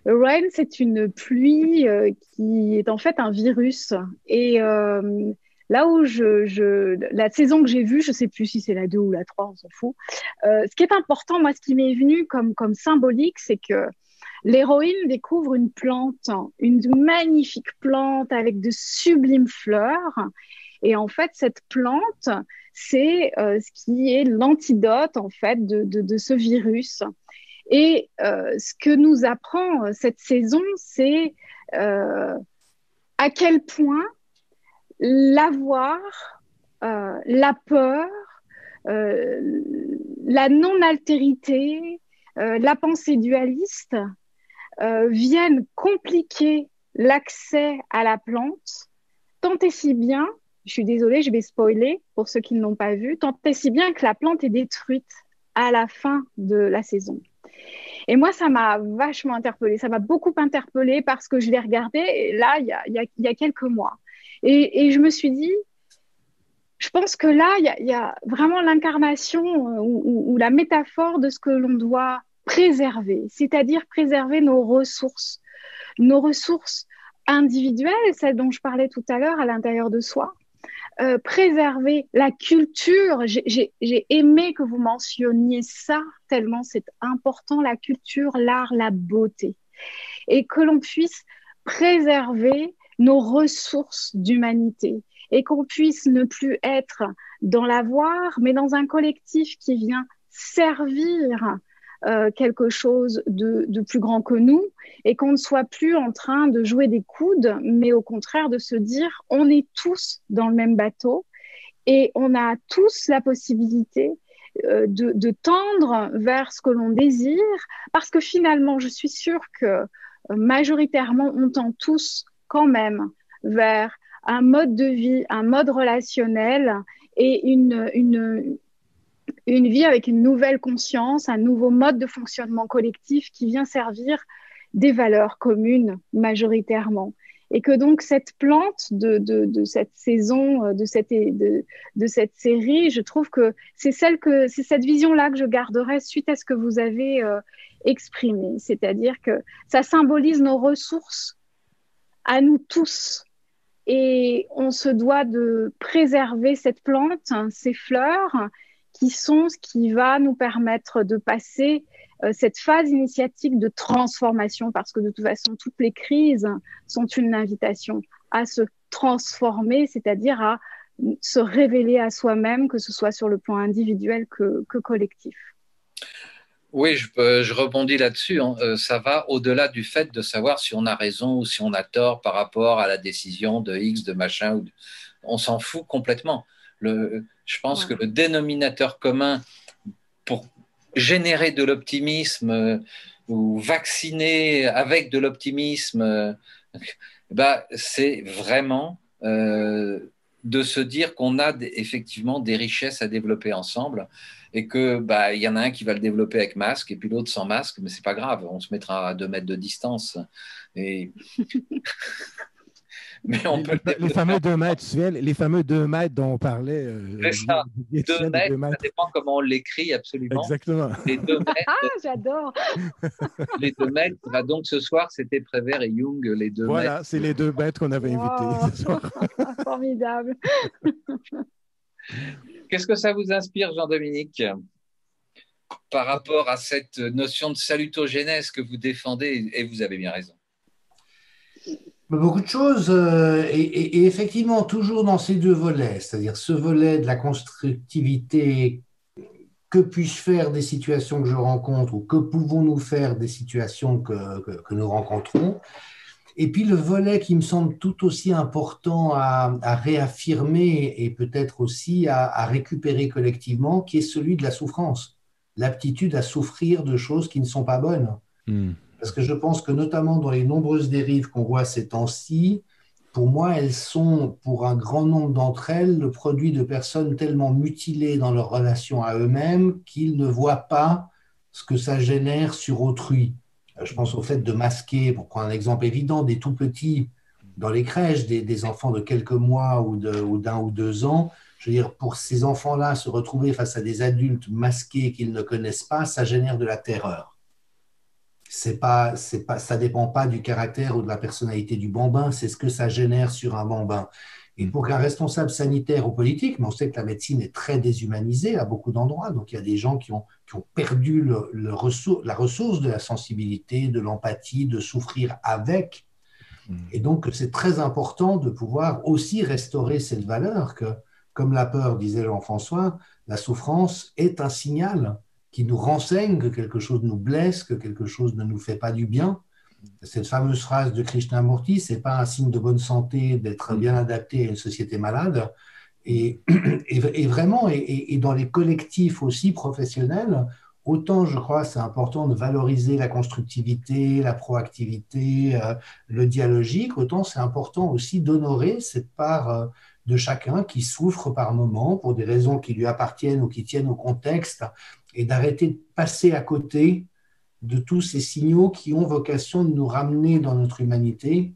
Rain, c'est une pluie qui est en fait un virus. Et là où la saison que j'ai vue, je ne sais plus si c'est la 2 ou la 3, on s'en fout. Ce qui est important, moi, ce qui m'est venu comme symbolique, c'est que l'héroïne découvre une plante, une magnifique plante avec de sublimes fleurs. Et en fait, cette plante, c'est ce qui est l'antidote en fait de ce virus. Et ce que nous apprend cette saison, c'est à quel point l'avoir, la peur, la non-altérité, la pensée dualiste viennent compliquer l'accès à la plante, tant et si bien, je suis désolée, je vais spoiler pour ceux qui ne l'ont pas vu, tant et si bien que la plante est détruite à la fin de la saison. Et moi, ça m'a vachement interpellée, ça m'a beaucoup interpellée parce que je l'ai regardé là, il y a quelques mois. Et je me suis dit, je pense que là, il y a vraiment l'incarnation ou la métaphore de ce que l'on doit préserver, c'est-à-dire préserver nos ressources individuelles, celles dont je parlais tout à l'heure à l'intérieur de soi, préserver la culture. J'ai aimé que vous mentionniez ça, tellement c'est important, la culture, l'art, la beauté, et que l'on puisse préserver nos ressources d'humanité et qu'on puisse ne plus être dans l'avoir, mais dans un collectif qui vient servir quelque chose de plus grand que nous et qu'on ne soit plus en train de jouer des coudes, mais au contraire de se dire on est tous dans le même bateau et on a tous la possibilité de tendre vers ce que l'on désire, parce que finalement, je suis sûre que majoritairement, on tend tous quand même vers un mode de vie, un mode relationnel et une vie avec une nouvelle conscience, un nouveau mode de fonctionnement collectif qui vient servir des valeurs communes majoritairement. Et que donc cette plante de cette saison, de cette série, je trouve que c'est cette vision-là que je garderai suite à ce que vous avez exprimé. C'est-à-dire que ça symbolise nos ressources à nous tous. Et on se doit de préserver cette plante, ces fleurs, qui sont ce qui va nous permettre de passer cette phase initiatique de transformation, parce que de toute façon, toutes les crises sont une invitation à se transformer, c'est-à-dire à se révéler à soi-même, que ce soit sur le plan individuel que collectif. Oui, je rebondis là-dessus. Ça va au-delà du fait de savoir si on a raison ou si on a tort par rapport à la décision de X, de machin. On s'en fout complètement. Je pense que le dénominateur commun pour générer de l'optimisme ou vacciner avec de l'optimisme, c'est vraiment de se dire qu'on a effectivement des richesses à développer ensemble et que y en a un qui va le développer avec masque et puis l'autre sans masque, mais c'est pas grave, on se mettra à 2 mètres de distance. Et... Mais on peut les fameux 2 mètres, les fameux 2 mètres dont on parlait. C'est ça, 2 mètres, ça dépend comment on l'écrit absolument. Exactement. Les 2 mètres, j'adore. Les 2 mètres, donc ce soir, c'était Prévert et Jung, les 2 mètres. Voilà, c'est les 2 mètres qu'on avait invités ce soir. Formidable. Qu'est-ce que ça vous inspire, Jean-Dominique, par rapport à cette notion de salutogénèse que vous défendez, et vous avez bien raison? Beaucoup de choses, et effectivement, toujours dans ces deux volets, c'est-à-dire ce volet de la constructivité, que puis-je faire des situations que je rencontre, ou que pouvons-nous faire des situations que nous rencontrons, et puis le volet qui me semble tout aussi important à réaffirmer et peut-être aussi à récupérer collectivement, qui est celui de la souffrance, l'aptitude à souffrir de choses qui ne sont pas bonnes. Parce que je pense que notamment dans les nombreuses dérives qu'on voit ces temps-ci, pour moi, elles sont, pour un grand nombre d'entre elles, le produit de personnes tellement mutilées dans leur relation à eux-mêmes qu'ils ne voient pas ce que ça génère sur autrui. Je pense au fait de masquer, pour prendre un exemple évident, des tout petits dans les crèches, des enfants de quelques mois ou d'un ou 2 ans. Je veux dire, pour ces enfants-là, se retrouver face à des adultes masqués qu'ils ne connaissent pas, ça génère de la terreur. Ça ne dépend pas du caractère ou de la personnalité du bambin, c'est ce que ça génère sur un bambin. Et pour qu'un responsable sanitaire ou politique, mais on sait que la médecine est très déshumanisée à beaucoup d'endroits, donc il y a des gens qui ont perdu la ressource de la sensibilité, de l'empathie, de souffrir avec. Et donc c'est très important de pouvoir aussi restaurer cette valeur que, comme la peur, disait Jean-François, la souffrance est un signal qui nous renseigne que quelque chose nous blesse, que quelque chose ne nous fait pas du bien. Cette fameuse phrase de Krishnamurti, ce n'est pas un signe de bonne santé d'être bien adapté à une société malade. Et vraiment, et dans les collectifs aussi professionnels, autant je crois c'est important de valoriser la constructivité, la proactivité, le dialogique, autant c'est important aussi d'honorer cette part de chacun qui souffre par moment pour des raisons qui lui appartiennent ou qui tiennent au contexte, et d'arrêter de passer à côté de tous ces signaux qui ont vocation de nous ramener dans notre humanité.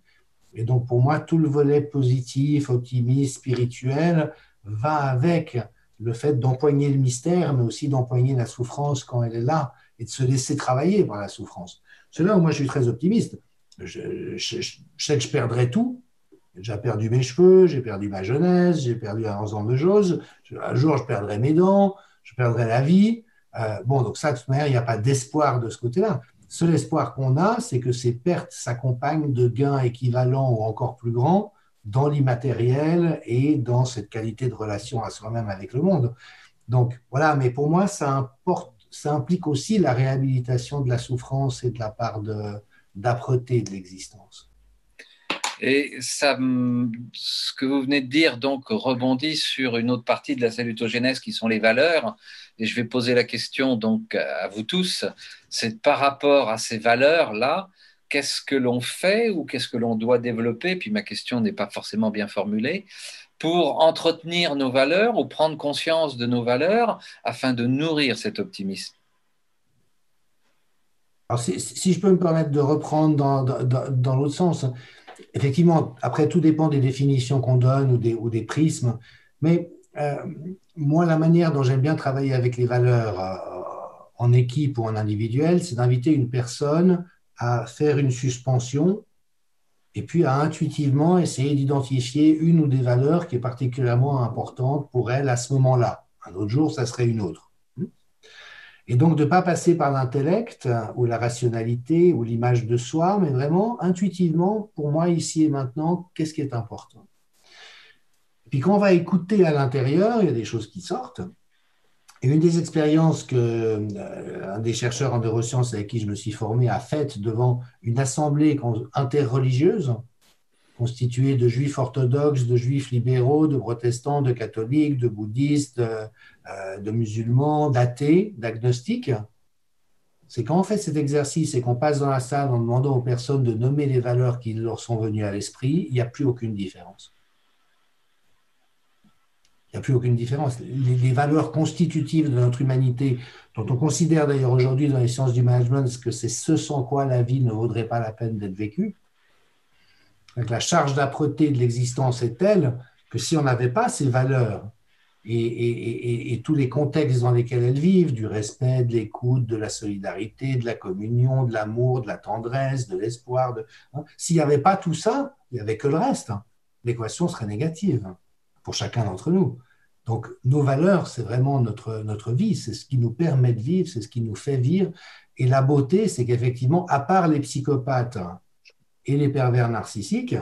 Et donc, pour moi, tout le volet positif, optimiste, spirituel va avec le fait d'empoigner le mystère, mais aussi d'empoigner la souffrance quand elle est là et de se laisser travailler par la souffrance. C'est là où moi, je suis très optimiste. Je sais que je perdrai tout. J'ai déjà perdu mes cheveux, j'ai perdu ma jeunesse, j'ai perdu un ensemble de choses. Un jour, je perdrai mes dents, je perdrai la vie. Bon, donc ça, de toute manière, il n'y a pas d'espoir de ce côté-là. Seul espoir qu'on a, c'est que ces pertes s'accompagnent de gains équivalents ou encore plus grands dans l'immatériel et dans cette qualité de relation à soi-même avec le monde. Donc voilà, mais pour moi, ça implique aussi la réhabilitation de la souffrance et de la part d'âpreté de l'existence. Et ça, ce que vous venez de dire donc rebondit sur une autre partie de la salutogénèse qui sont les valeurs. Et je vais poser la question donc à vous tous. C'est par rapport à ces valeurs-là, qu'est-ce que l'on fait ou qu'est-ce que l'on doit développer? Puis ma question n'est pas forcément bien formulée. Pour entretenir nos valeurs ou prendre conscience de nos valeurs afin de nourrir cet optimisme. Alors si je peux me permettre de reprendre dans l'autre sens. Effectivement, après, tout dépend des définitions qu'on donne ou des prismes, mais moi, la manière dont j'aime bien travailler avec les valeurs en équipe ou en individuel, c'est d'inviter une personne à faire une suspension et puis à intuitivement essayer d'identifier une ou des valeurs qui est particulièrement importante pour elle à ce moment-là. Un autre jour, ça serait une autre. Et donc, de ne pas passer par l'intellect ou la rationalité ou l'image de soi, mais vraiment intuitivement, pour moi, ici et maintenant, qu'est-ce qui est important? Et puis, quand on va écouter à l'intérieur, il y a des choses qui sortent. Et une des expériences qu'un des chercheurs en neurosciences avec qui je me suis formé a faites devant une assemblée interreligieuse, constituée de juifs orthodoxes, de juifs libéraux, de protestants, de catholiques, de bouddhistes, de musulmans, d'athées, d'agnostiques, c'est quand on fait cet exercice et qu'on passe dans la salle en demandant aux personnes de nommer les valeurs qui leur sont venues à l'esprit, il n'y a plus aucune différence. Il n'y a plus aucune différence. Les valeurs constitutives de notre humanité, dont on considère d'ailleurs aujourd'hui dans les sciences du management que c'est ce sans quoi la vie ne vaudrait pas la peine d'être vécue, donc la charge d'âpreté de l'existence est telle que si on n'avait pas ces valeurs et tous les contextes dans lesquels elles vivent, du respect, de l'écoute, de la solidarité, de la communion, de l'amour, de la tendresse, de l'espoir, s'il n'y avait pas tout ça, il n'y avait que le reste. L'équation serait négative pour chacun d'entre nous. Donc, nos valeurs, c'est vraiment notre vie, c'est ce qui nous permet de vivre, c'est ce qui nous fait vivre. Et la beauté, c'est qu'effectivement, à part les psychopathes et les pervers narcissiques,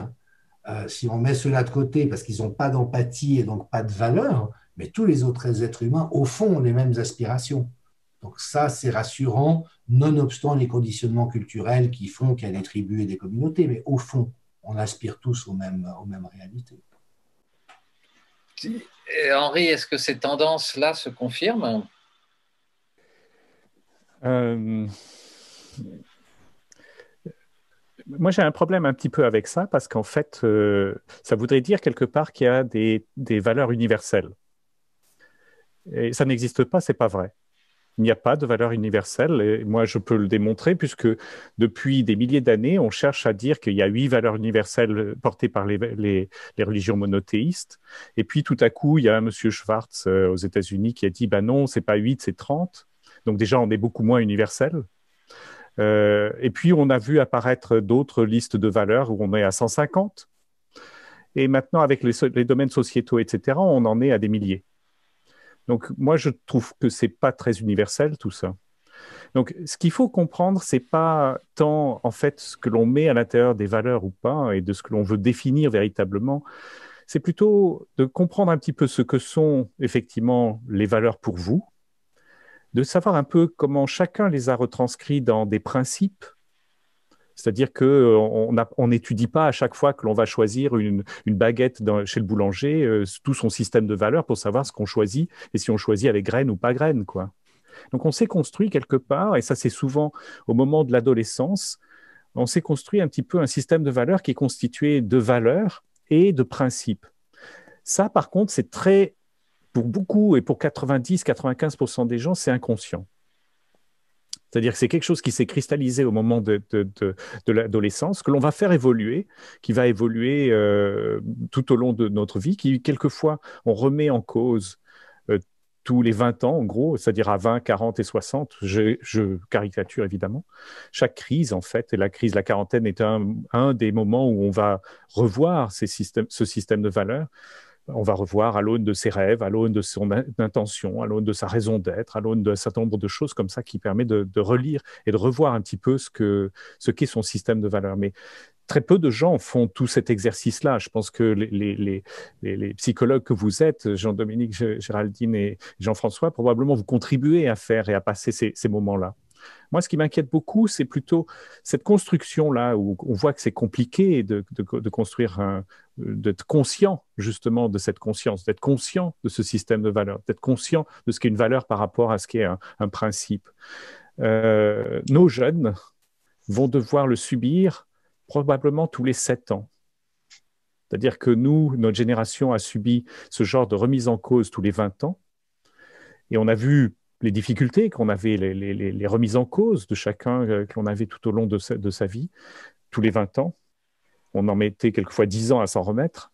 si on met cela de côté parce qu'ils n'ont pas d'empathie et donc pas de valeur, mais tous les autres êtres humains, au fond, ont les mêmes aspirations. Donc ça, c'est rassurant, nonobstant les conditionnements culturels qui font qu'il y a des tribus et des communautés, mais au fond, on aspire tous aux mêmes réalités. Et Henri, est-ce que ces tendances-là se confirment? Moi, j'ai un problème un petit peu avec ça parce qu'en fait, ça voudrait dire quelque part qu'il y a des valeurs universelles. Et ça n'existe pas, c'est pas vrai. Il n'y a pas de valeur universelle. Et moi, je peux le démontrer puisque depuis des milliers d'années, on cherche à dire qu'il y a 8 valeurs universelles portées par les religions monothéistes. Et puis, tout à coup, il y a un monsieur Schwartz aux États-Unis qui a dit, ben non, c'est pas 8, c'est 30. Donc déjà, on est beaucoup moins universel. Et puis, on a vu apparaître d'autres listes de valeurs où on est à 150. Et maintenant, avec les domaines sociétaux, etc., on en est à des milliers. Donc, moi, je trouve que ce n'est pas très universel, tout ça. Donc, ce qu'il faut comprendre, ce n'est pas tant, en fait, ce que l'on met à l'intérieur des valeurs ou pas, et de ce que l'on veut définir véritablement. C'est plutôt de comprendre un petit peu ce que sont, effectivement, les valeurs pour vous, de savoir un peu comment chacun les a retranscrits dans des principes. C'est-à-dire qu'on n'étudie pas à chaque fois que l'on va choisir une baguette chez le boulanger, tout son système de valeurs pour savoir ce qu'on choisit et si on choisit avec graines ou pas graines, quoi. Donc, on s'est construit quelque part, et ça c'est souvent au moment de l'adolescence, on s'est construit un petit peu un système de valeurs qui est constitué de valeurs et de principes. Ça, par contre, c'est très, pour beaucoup et pour 90-95% des gens, c'est inconscient. C'est-à-dire que c'est quelque chose qui s'est cristallisé au moment de l'adolescence, que l'on va faire évoluer, qui va évoluer tout au long de notre vie, qui quelquefois on remet en cause tous les 20 ans, en gros, c'est-à-dire à 20, 40 et 60, je caricature évidemment. Chaque crise, en fait, et la quarantaine est un des moments où on va revoir ce système de valeurs. On va revoir à l'aune de ses rêves, à l'aune de son intention, à l'aune de sa raison d'être, à l'aune d'un certain nombre de choses comme ça qui permet de relire et de revoir un petit peu ce qu'est son système de valeurs. Mais très peu de gens font tout cet exercice-là. Je pense que les psychologues que vous êtes, Jean-Dominique, Géraldine et Jean-François, probablement vous contribuez à faire et à passer ces moments-là. Moi, ce qui m'inquiète beaucoup, c'est plutôt cette construction-là où on voit que c'est compliqué de construire, d'être conscient justement de cette conscience, d'être conscient de ce système de valeurs, d'être conscient de ce qu'est une valeur par rapport à ce qu'est un principe. Nos jeunes vont devoir le subir probablement tous les 7 ans. C'est-à-dire que nous, notre génération a subi ce genre de remise en cause tous les 20 ans. Et on a vu les difficultés qu'on avait, les remises en cause de chacun que l'on avait tout au long de sa vie, tous les 20 ans. On en mettait quelquefois 10 ans à s'en remettre.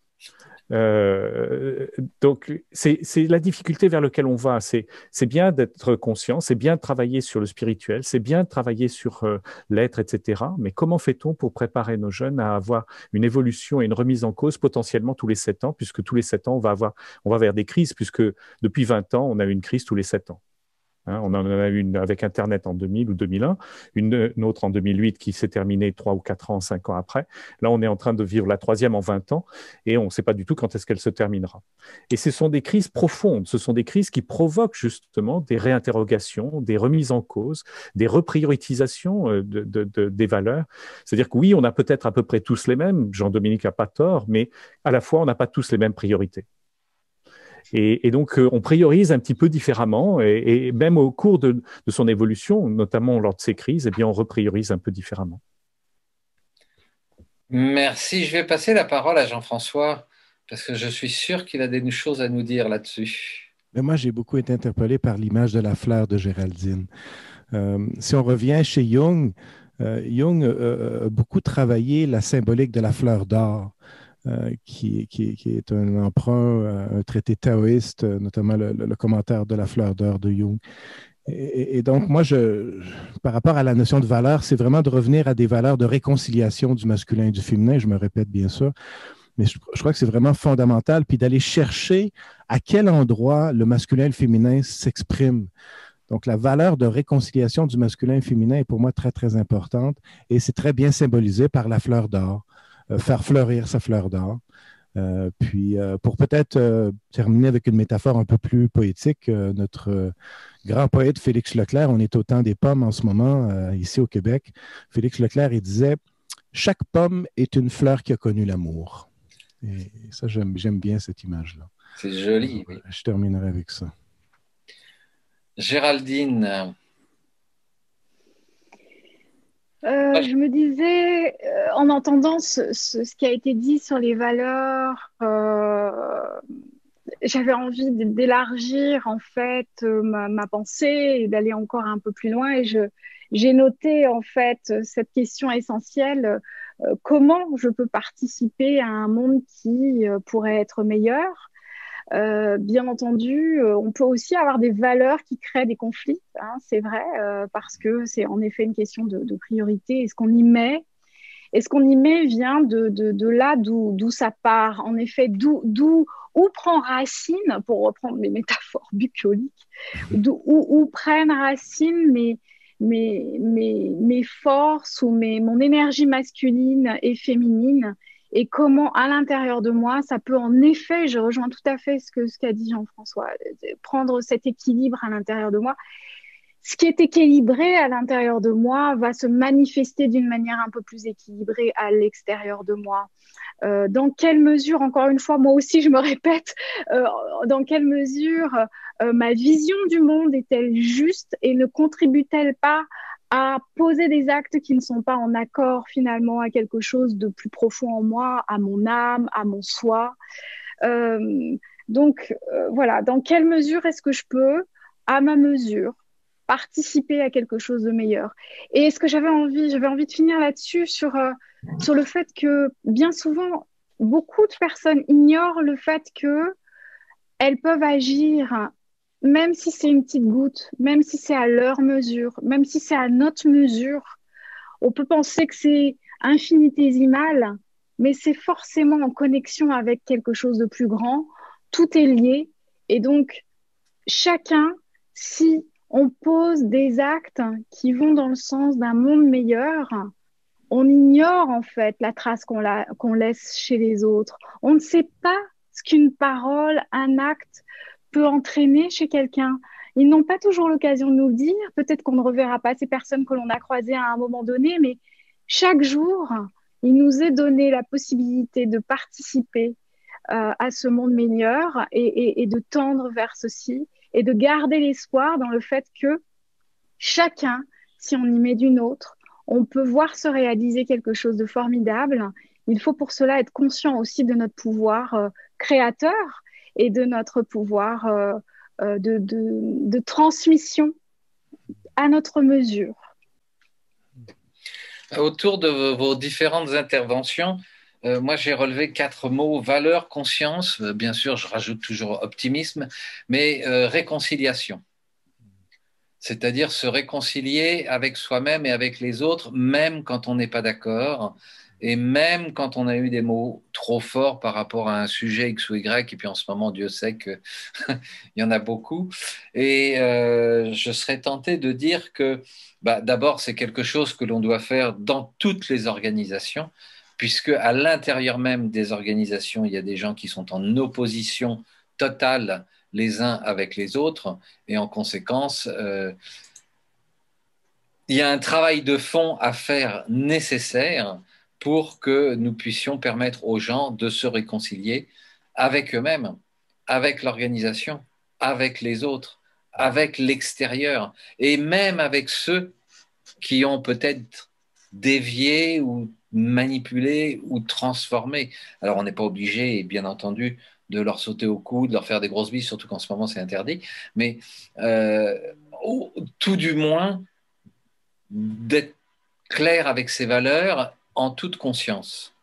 Donc, c'est la difficulté vers laquelle on va. C'est bien d'être conscient, c'est bien de travailler sur le spirituel, c'est bien de travailler sur l'être, etc. Mais comment fait-on pour préparer nos jeunes à avoir une évolution et une remise en cause potentiellement tous les 7 ans, puisque tous les 7 ans, on va vers des crises, puisque depuis 20 ans, on a eu une crise tous les 7 ans. On en a eu une avec Internet en 2000 ou 2001, une autre en 2008 qui s'est terminée 3 ou 4 ans, 5 ans après. Là, on est en train de vivre la 3e en 20 ans et on ne sait pas du tout quand est-ce qu'elle se terminera. Et ce sont des crises profondes, ce sont des crises qui provoquent justement des réinterrogations, des remises en cause, des reprioritisations des valeurs. C'est-à-dire que oui, on a peut-être à peu près tous les mêmes, Jean-Dominique n'a pas tort, mais à la fois, on n'a pas tous les mêmes priorités. Et donc, on priorise un petit peu différemment et même au cours de son évolution, notamment lors de ces crises, eh bien, on repriorise un peu différemment. Merci. Je vais passer la parole à Jean-François parce que je suis sûr qu'il a des choses à nous dire là-dessus. Mais moi, j'ai beaucoup été interpellé par l'image de la fleur de Géraldine. Si on revient chez Jung, Jung a beaucoup travaillé la symbolique de la fleur d'or. Qui est un emprunt, un traité taoïste, notamment le commentaire de la fleur d'or de Jung. Et donc, moi, par rapport à la notion de valeur, c'est vraiment de revenir à des valeurs de réconciliation du masculin et du féminin, je me répète bien sûr, Mais je crois que c'est vraiment fondamental, puis d'aller chercher à quel endroit le masculin et le féminin s'expriment. Donc, la valeur de réconciliation du masculin et féminin est pour moi très, très importante et c'est très bien symbolisé par la fleur d'or, faire fleurir sa fleur d'or. Puis, pour peut-être terminer avec une métaphore un peu plus poétique, notre grand poète Félix Leclerc, on est au temps des pommes en ce moment, ici au Québec. Félix Leclerc, il disait « Chaque pomme est une fleur qui a connu l'amour ». Et ça, j'aime bien cette image-là. C'est joli, oui. Je terminerai avec ça. Géraldine. Je me disais, en entendant ce qui a été dit sur les valeurs, j'avais envie d'élargir en fait ma pensée et d'aller encore un peu plus loin. Et j'ai noté en fait cette question essentielle, comment je peux participer à un monde qui pourrait être meilleur? Bien entendu, on peut aussi avoir des valeurs qui créent des conflits, hein, c'est vrai, parce que c'est en effet une question de priorité. Est-ce qu'on y met? Et ce qu'on y met vient de là d'où ça part. En effet, où prend racine, pour reprendre mes métaphores bucoliques, où prennent racine mes forces ou mon énergie masculine et féminine, et comment à l'intérieur de moi, ça peut en effet, je rejoins tout à fait ce qu'a dit Jean-François, prendre cet équilibre à l'intérieur de moi. Ce qui est équilibré à l'intérieur de moi va se manifester d'une manière un peu plus équilibrée à l'extérieur de moi. Dans quelle mesure, encore une fois, moi aussi je me répète, dans quelle mesure ma vision du monde est-elle juste et ne contribue-t-elle pas à poser des actes qui ne sont pas en accord finalement à quelque chose de plus profond en moi, à mon âme, à mon soi. Donc voilà, dans quelle mesure est-ce que je peux, à ma mesure, participer à quelque chose de meilleur? Et ce que j'avais envie de finir là-dessus sur le fait que bien souvent, beaucoup de personnes ignorent le fait que elles peuvent agir, même si c'est une petite goutte, même si c'est à leur mesure, même si c'est à notre mesure. On peut penser que c'est infinitésimal, mais c'est forcément en connexion avec quelque chose de plus grand. Tout est lié. Et donc, chacun, si on pose des actes qui vont dans le sens d'un monde meilleur, on ignore en fait la trace qu'on laisse chez les autres. On ne sait pas ce qu'une parole, un acte peut entraîner chez quelqu'un. Ils n'ont pas toujours l'occasion de nous le dire. Peut-être qu'on ne reverra pas ces personnes que l'on a croisées à un moment donné, mais chaque jour, il nous est donné la possibilité de participer à ce monde meilleur et de tendre vers ceci et de garder l'espoir dans le fait que chacun, si on y met du nôtre, on peut voir se réaliser quelque chose de formidable. Il faut pour cela être conscient aussi de notre pouvoir créateur et de notre pouvoir de transmission à notre mesure. Autour de vos différentes interventions, moi j'ai relevé 4 mots: valeur, conscience, bien sûr je rajoute toujours optimisme, mais réconciliation. C'est-à-dire se réconcilier avec soi-même et avec les autres, même quand on n'est pas d'accord, et même quand on a eu des mots trop forts par rapport à un sujet X ou Y, et puis en ce moment, Dieu sait qu'il y en a beaucoup. Et je serais tenté de dire que d'abord, c'est quelque chose que l'on doit faire dans toutes les organisations, puisque à l'intérieur même des organisations, il y a des gens qui sont en opposition totale les uns avec les autres, et en conséquence, il y a un travail de fond à faire nécessaire pour que nous puissions permettre aux gens de se réconcilier avec eux-mêmes, avec l'organisation, avec les autres, avec l'extérieur, et même avec ceux qui ont peut-être dévié ou manipulé ou transformé. Alors on n'est pas obligé, bien entendu, de leur sauter au cou, de leur faire des grosses bises, surtout qu'en ce moment c'est interdit, mais tout du moins d'être clair avec ses valeurs en toute conscience.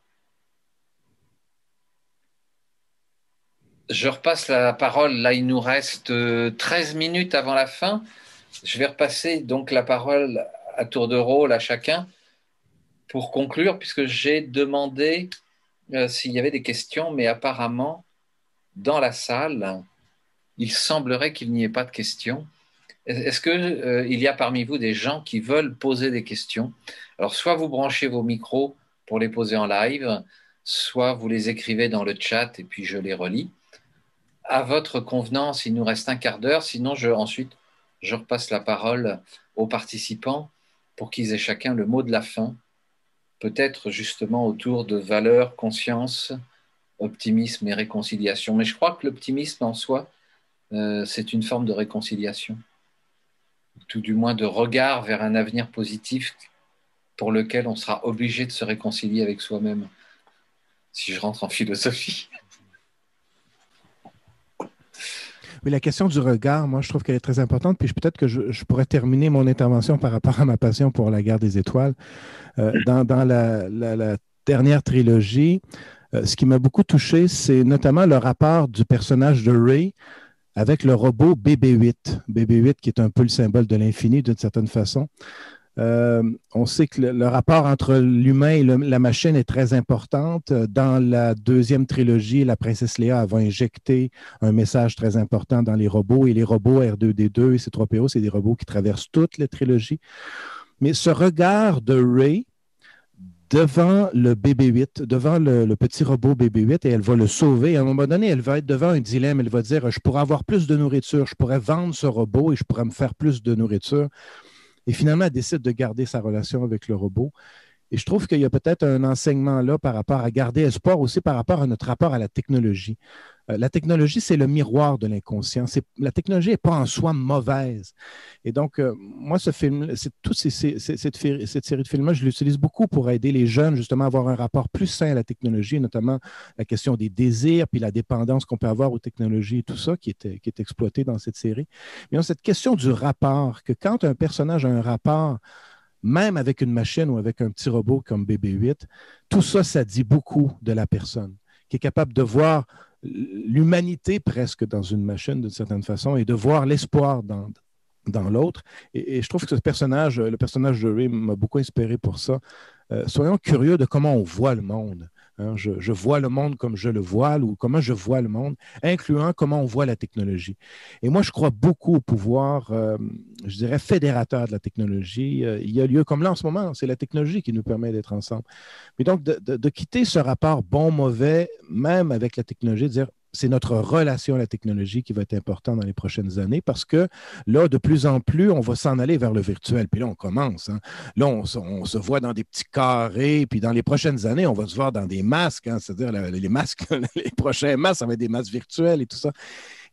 Je repasse la parole, là il nous reste 13 minutes avant la fin. Je vais repasser donc la parole à tour de rôle à chacun pour conclure, puisque j'ai demandé s'il y avait des questions, mais apparemment, dans la salle, il semblerait qu'il n'y ait pas de questions. Est-ce qu'il y a parmi vous des gens qui veulent poser des questions? Alors, soit vous branchez vos micros pour les poser en live, soit vous les écrivez dans le chat et puis je les relis. À votre convenance, il nous reste un quart d'heure. Sinon, ensuite, je repasse la parole aux participants pour qu'ils aient chacun le mot de la fin, peut-être justement autour de valeurs, conscience, optimisme et réconciliation. Mais je crois que l'optimisme en soi, c'est une forme de réconciliation, tout du moins de regard vers un avenir positif pour lequel on sera obligé de se réconcilier avec soi-même, si je rentre en philosophie. Oui, la question du regard, moi, je trouve qu'elle est très importante. Puis peut-être que je pourrais terminer mon intervention par rapport à ma passion pour la guerre des étoiles. Dans la dernière trilogie, ce qui m'a beaucoup touché, c'est notamment le rapport du personnage de Ray avec le robot BB-8. BB-8 qui est un peu le symbole de l'infini d'une certaine façon. On sait que le rapport entre l'humain et la machine est très importante. Dans la deuxième trilogie, la princesse Léa va injecter un message très important dans les robots. Et les robots R2-D2 et C3PO, c'est des robots qui traversent toute la trilogie. Mais ce regard de Ray devant le BB-8, devant le petit robot BB-8, et elle va le sauver. À un moment donné, elle va être devant un dilemme. Elle va dire, je pourrais avoir plus de nourriture, je pourrais vendre ce robot et je pourrais me faire plus de nourriture. Et finalement, elle décide de garder sa relation avec le robot. Et je trouve qu'il y a peut-être un enseignement là par rapport à garder espoir aussi par rapport à notre rapport à la technologie. La technologie, c'est le miroir de l'inconscient. La technologie n'est pas en soi mauvaise. Et donc, moi, ce film, toute cette série de films-là, je l'utilise beaucoup pour aider les jeunes justement à avoir un rapport plus sain à la technologie, notamment la question des désirs, puis la dépendance qu'on peut avoir aux technologies et tout ça qui est exploité dans cette série. Mais cette question du rapport, que quand un personnage a un rapport, même avec une machine ou avec un petit robot comme BB-8, tout ça, ça dit beaucoup de la personne, qui est capable de voir l'humanité presque dans une machine d'une certaine façon et de voir l'espoir dans l'autre. Et je trouve que le personnage de Ray m'a beaucoup inspiré pour ça. Soyons curieux de comment on voit le monde. Hein, je vois le monde comme je le vois ou comment je vois le monde, incluant comment on voit la technologie. Et moi, je crois beaucoup au pouvoir, je dirais, fédérateur de la technologie. Il y a lieu, comme là en ce moment, c'est la technologie qui nous permet d'être ensemble. Mais donc, de quitter ce rapport bon-mauvais, même avec la technologie, de dire, c'est notre relation à la technologie qui va être importante dans les prochaines années parce que là, de plus en plus, on va s'en aller vers le virtuel. Puis là, on commence. Hein. Là, on se voit dans des petits carrés. Puis dans les prochaines années, on va se voir dans des masques. Hein, c'est-à-dire les masques, les prochains masques, ça va être des masques virtuels et tout ça.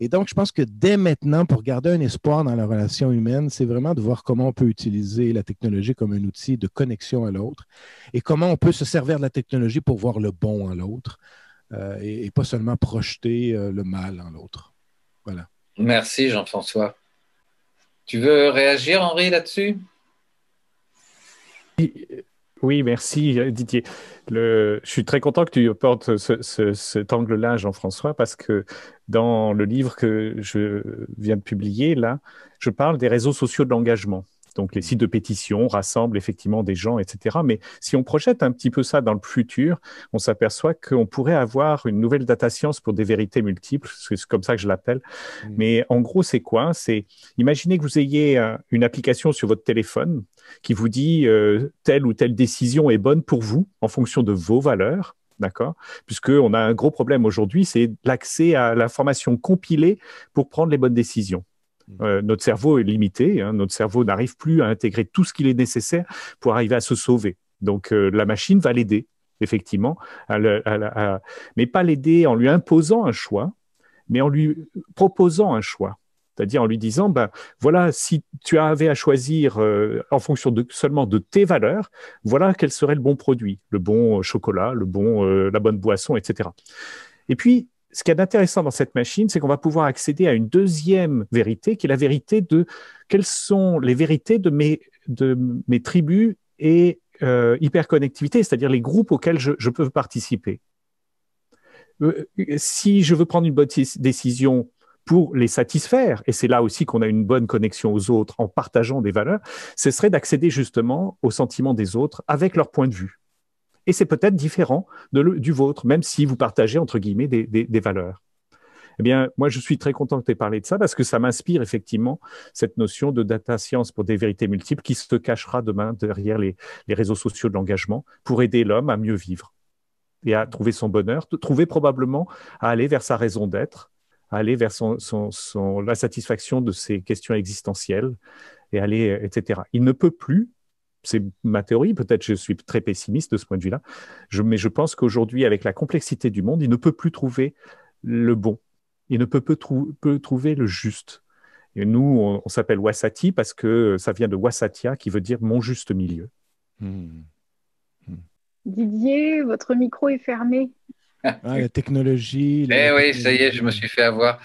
Et donc, je pense que dès maintenant, pour garder un espoir dans la relation humaine, c'est vraiment de voir comment on peut utiliser la technologie comme un outil de connexion à l'autre et comment on peut se servir de la technologie pour voir le bon en l'autre. Et pas seulement projeter le mal en l'autre. Voilà. Merci Jean-François. Tu veux réagir, Henri, là-dessus? Oui, merci Didier. Je suis très content que tu apportes cet angle-là, Jean-François, parce que dans le livre que je viens de publier, là, je parle des réseaux sociaux de l'engagement. Donc, les sites de pétition rassemblent effectivement des gens, etc. Mais si on projette un petit peu ça dans le futur, on s'aperçoit qu'on pourrait avoir une nouvelle data science pour des vérités multiples. C'est comme ça que je l'appelle. Mais en gros, c'est quoi? Imaginez que vous ayez une application sur votre téléphone qui vous dit telle ou telle décision est bonne pour vous en fonction de vos valeurs. D'accord? Puisqu'on a un gros problème aujourd'hui, c'est l'accès à l'information compilée pour prendre les bonnes décisions. Notre cerveau est limité, hein, notre cerveau n'arrive plus à intégrer tout ce qu'il est nécessaire pour arriver à se sauver. Donc la machine va l'aider, effectivement, mais pas l'aider en lui imposant un choix, mais en lui proposant un choix. C'est-à-dire en lui disant, ben, voilà, si tu avais à choisir en fonction seulement de tes valeurs, voilà quel serait le bon produit, le bon chocolat, la bonne boisson, etc. Et puis, ce qui est intéressant dans cette machine, c'est qu'on va pouvoir accéder à une deuxième vérité, qui est la vérité de quelles sont les vérités de mes tribus et hyperconnectivité, c'est-à-dire les groupes auxquels je peux participer. Si je veux prendre une bonne décision pour les satisfaire, et c'est là aussi qu'on a une bonne connexion aux autres en partageant des valeurs, ce serait d'accéder justement au sentiment des autres avec leur point de vue. Et c'est peut-être différent du vôtre, même si vous partagez, entre guillemets, des valeurs. Eh bien, moi, je suis très content que tu aies parlé de ça parce que ça m'inspire effectivement cette notion de data science pour des vérités multiples qui se cachera demain derrière les réseaux sociaux de l'engagement pour aider l'homme à mieux vivre et à trouver son bonheur, trouver probablement à aller vers sa raison d'être, à aller vers la satisfaction de ses questions existentielles et aller, etc. Il ne peut plus, c'est ma théorie, peut-être je suis très pessimiste de ce point de vue-là, mais je pense qu'aujourd'hui, avec la complexité du monde, il ne peut plus trouver le bon. Il ne peut trouver le juste. Et nous, on s'appelle Wasati parce que ça vient de Wasatya, qui veut dire mon juste milieu. Didier, votre micro est fermé. La technologie. Oui, ça y est, je me suis fait avoir.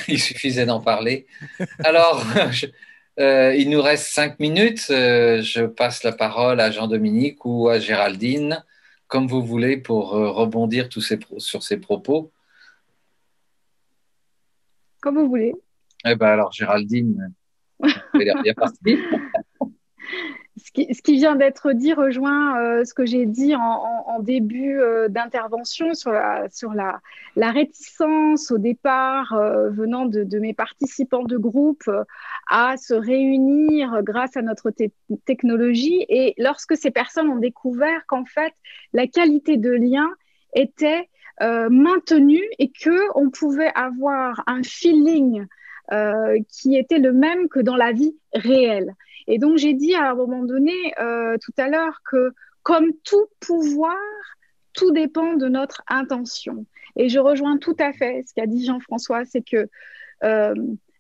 Il suffisait d'en parler. Alors, il nous reste 5 minutes. Je passe la parole à Jean-Dominique ou à Géraldine, comme vous voulez, pour rebondir sur ces propos. Comme vous voulez. Eh bien, alors, Géraldine, elle est bien partie. Ce qui vient d'être dit rejoint ce que j'ai dit en début d'intervention sur la réticence au départ venant de mes participants de groupe à se réunir grâce à notre technologie. Et lorsque ces personnes ont découvert qu'en fait, la qualité de lien était maintenue et qu'on pouvait avoir un feeling qui était le même que dans la vie réelle. Et donc, j'ai dit à un moment donné, tout à l'heure, que comme tout pouvoir, tout dépend de notre intention. Et je rejoins tout à fait ce qu'a dit Jean-François, c'est que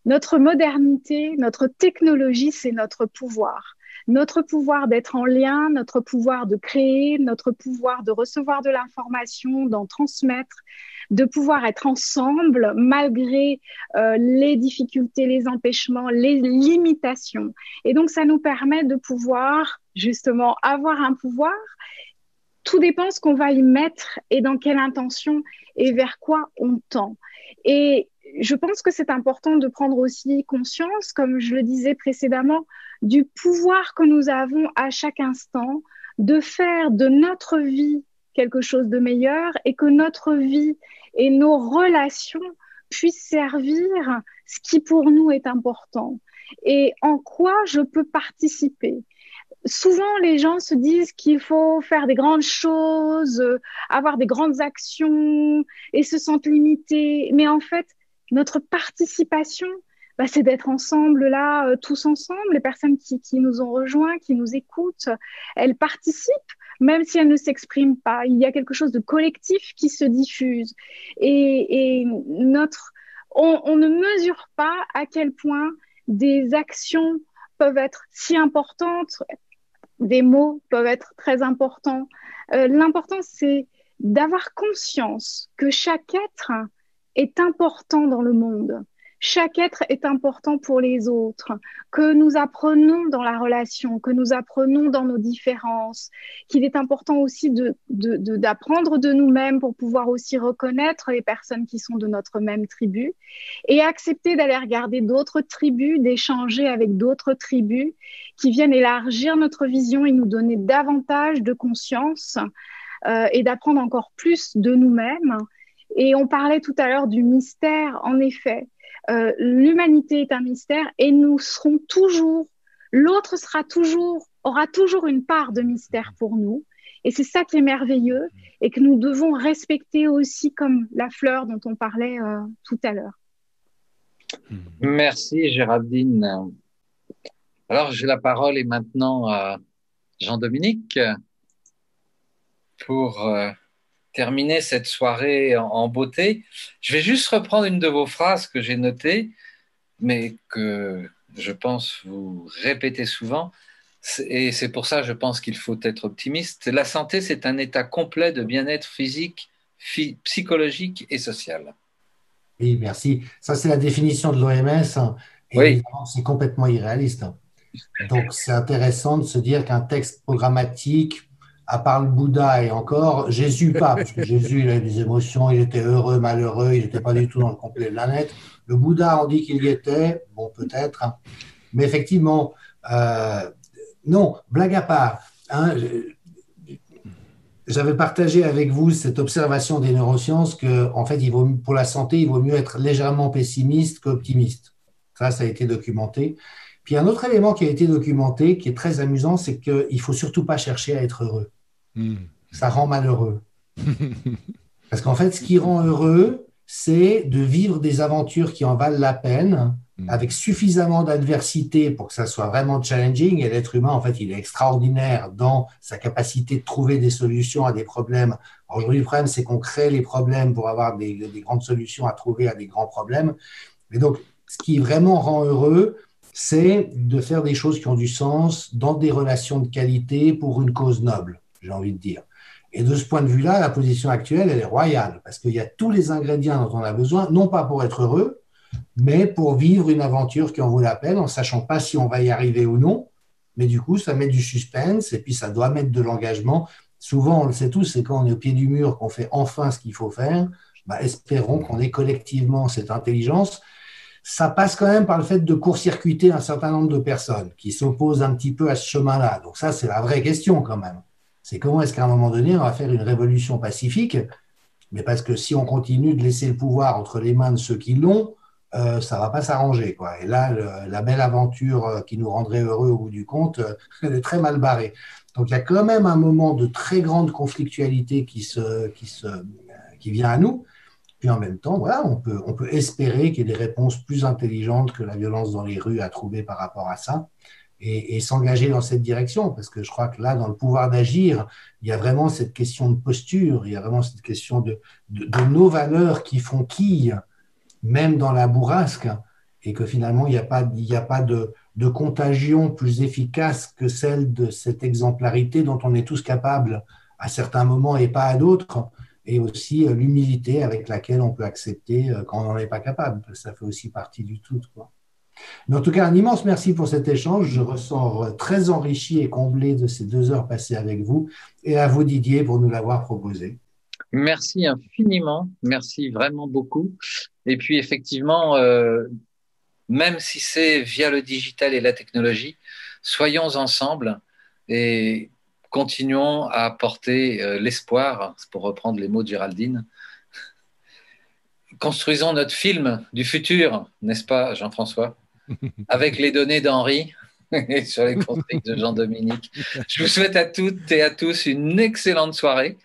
notre modernité, notre technologie, c'est notre pouvoir. Notre pouvoir d'être en lien, notre pouvoir de créer, notre pouvoir de recevoir de l'information, d'en transmettre, de pouvoir être ensemble malgré les difficultés, les empêchements, les limitations. Et donc, ça nous permet de pouvoir justement avoir un pouvoir. Tout dépend ce qu'on va y mettre et dans quelle intention et vers quoi on tend. Et je pense que c'est important de prendre aussi conscience, comme je le disais précédemment, du pouvoir que nous avons à chaque instant de faire de notre vie quelque chose de meilleur et que notre vie et nos relations puissent servir ce qui pour nous est important et en quoi je peux participer. Souvent, les gens se disent qu'il faut faire des grandes choses, avoir des grandes actions et se sentent limités. Mais en fait, notre participation, c'est d'être ensemble là, tous ensemble. Les personnes qui nous ont rejoints, qui nous écoutent, elles participent, même si elles ne s'expriment pas. Il y a quelque chose de collectif qui se diffuse. Et on ne mesure pas à quel point des actions peuvent être si importantes, des mots peuvent être très importants. L'important, c'est d'avoir conscience que chaque être est important dans le monde. Chaque être est important pour les autres, que nous apprenons dans la relation, que nous apprenons dans nos différences, qu'il est important aussi d'apprendre de nous-mêmes pour pouvoir aussi reconnaître les personnes qui sont de notre même tribu et accepter d'aller regarder d'autres tribus, d'échanger avec d'autres tribus qui viennent élargir notre vision et nous donner davantage de conscience et d'apprendre encore plus de nous-mêmes. Et on parlait tout à l'heure du mystère, en effet. L'humanité est un mystère et nous serons toujours, l'autre aura toujours une part de mystère pour nous. Et c'est ça qui est merveilleux et que nous devons respecter aussi comme la fleur dont on parlait tout à l'heure. Merci Géraldine. Alors j'ai la parole et maintenant à Jean-Dominique pour terminer cette soirée en beauté. Je vais juste reprendre une de vos phrases que j'ai notées, mais que je pense vous répétez souvent, et c'est pour ça je pense qu'il faut être optimiste. La santé, c'est un état complet de bien-être physique, psychologique et social. Oui, merci. Ça, c'est la définition de l'OMS, et oui. Évidemment, c'est complètement irréaliste. Donc, c'est intéressant de se dire qu'un texte programmatique, à part le Bouddha et encore, Jésus pas, parce que Jésus, il avait des émotions, il était heureux, malheureux, il n'était pas du tout dans le complet de la lettre. Le Bouddha, on dit qu'il y était, bon, peut-être, hein. Mais effectivement, non, blague à part, hein, j'avais partagé avec vous cette observation des neurosciences que, en fait, pour la santé, il vaut mieux être légèrement pessimiste qu'optimiste. Ça a été documenté. Puis un autre élément qui a été documenté, qui est très amusant, c'est qu'il ne faut surtout pas chercher à être heureux. Ça rend malheureux. Parce qu'en fait, ce qui rend heureux, c'est de vivre des aventures qui en valent la peine, avec suffisamment d'adversité pour que ça soit vraiment challenging. Et l'être humain, en fait, il est extraordinaire dans sa capacité de trouver des solutions à des problèmes. Aujourd'hui, le problème, c'est qu'on crée les problèmes pour avoir des grandes solutions à trouver à des grands problèmes. Et donc, ce qui vraiment rend heureux, c'est de faire des choses qui ont du sens dans des relations de qualité pour une cause noble, j'ai envie de dire. Et de ce point de vue-là, la position actuelle, elle est royale, parce qu'il y a tous les ingrédients dont on a besoin, non pas pour être heureux, mais pour vivre une aventure qui en vaut la peine, en ne sachant pas si on va y arriver ou non. Mais du coup, ça met du suspense, et puis ça doit mettre de l'engagement. Souvent, on le sait tous, c'est quand on est au pied du mur qu'on fait enfin ce qu'il faut faire. Espérons qu'on ait collectivement cette intelligence. Ça passe quand même par le fait de court-circuiter un certain nombre de personnes qui s'opposent un petit peu à ce chemin-là. Donc ça, c'est la vraie question quand même. C'est comment est-ce qu'à un moment donné, on va faire une révolution pacifique, mais parce que si on continue de laisser le pouvoir entre les mains de ceux qui l'ont, ça ne va pas s'arranger, quoi. Et là, la belle aventure qui nous rendrait heureux au bout du compte, elle est très mal barrée. Donc il y a quand même un moment de très grande conflictualité qui vient à nous. Puis en même temps, voilà, on peut espérer qu'il y ait des réponses plus intelligentes que la violence dans les rues à trouver par rapport à ça, et s'engager dans cette direction, parce que je crois que là, dans le pouvoir d'agir, il y a vraiment cette question de posture, il y a vraiment cette question de nos valeurs qui font quille, même dans la bourrasque, et que finalement, il n'y a pas de contagion plus efficace que celle de cette exemplarité dont on est tous capables à certains moments et pas à d'autres, et aussi l'humilité avec laquelle on peut accepter quand on n'en est pas capable. Ça fait aussi partie du tout, quoi. Mais en tout cas, un immense merci pour cet échange. Je ressors très enrichi et comblé de ces 2 heures passées avec vous, et à vous, Didier, pour nous l'avoir proposé. Merci infiniment, merci vraiment beaucoup. Et puis effectivement, même si c'est via le digital et la technologie, soyons ensemble et continuons à porter l'espoir, pour reprendre les mots de Géraldine. Construisons notre film du futur, n'est-ce pas, Jean-François, avec les données d'Henri et sur les conseils de Jean-Dominique. Je vous souhaite à toutes et à tous une excellente soirée.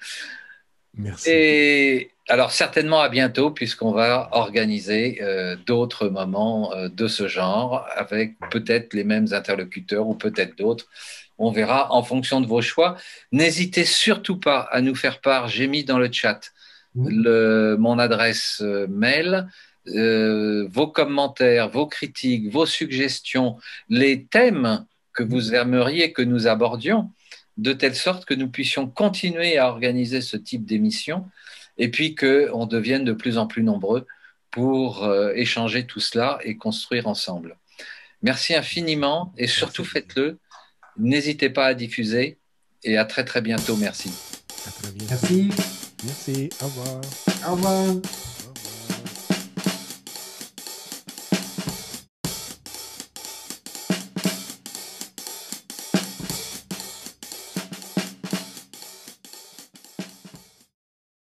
Merci. Et alors certainement à bientôt, puisqu'on va organiser d'autres moments de ce genre, avec peut-être les mêmes interlocuteurs ou peut-être d'autres. On verra en fonction de vos choix. N'hésitez surtout pas à nous faire part. J'ai mis dans le chat mon adresse mail, vos commentaires, vos critiques, vos suggestions, les thèmes que vous aimeriez que nous abordions, de telle sorte que nous puissions continuer à organiser ce type d'émission et puis qu'on devienne de plus en plus nombreux pour échanger tout cela et construire ensemble. Merci infiniment et surtout faites-le. N'hésitez pas à diffuser et à très très bientôt. Merci. À très bientôt. Merci. Merci. Au revoir. Au revoir.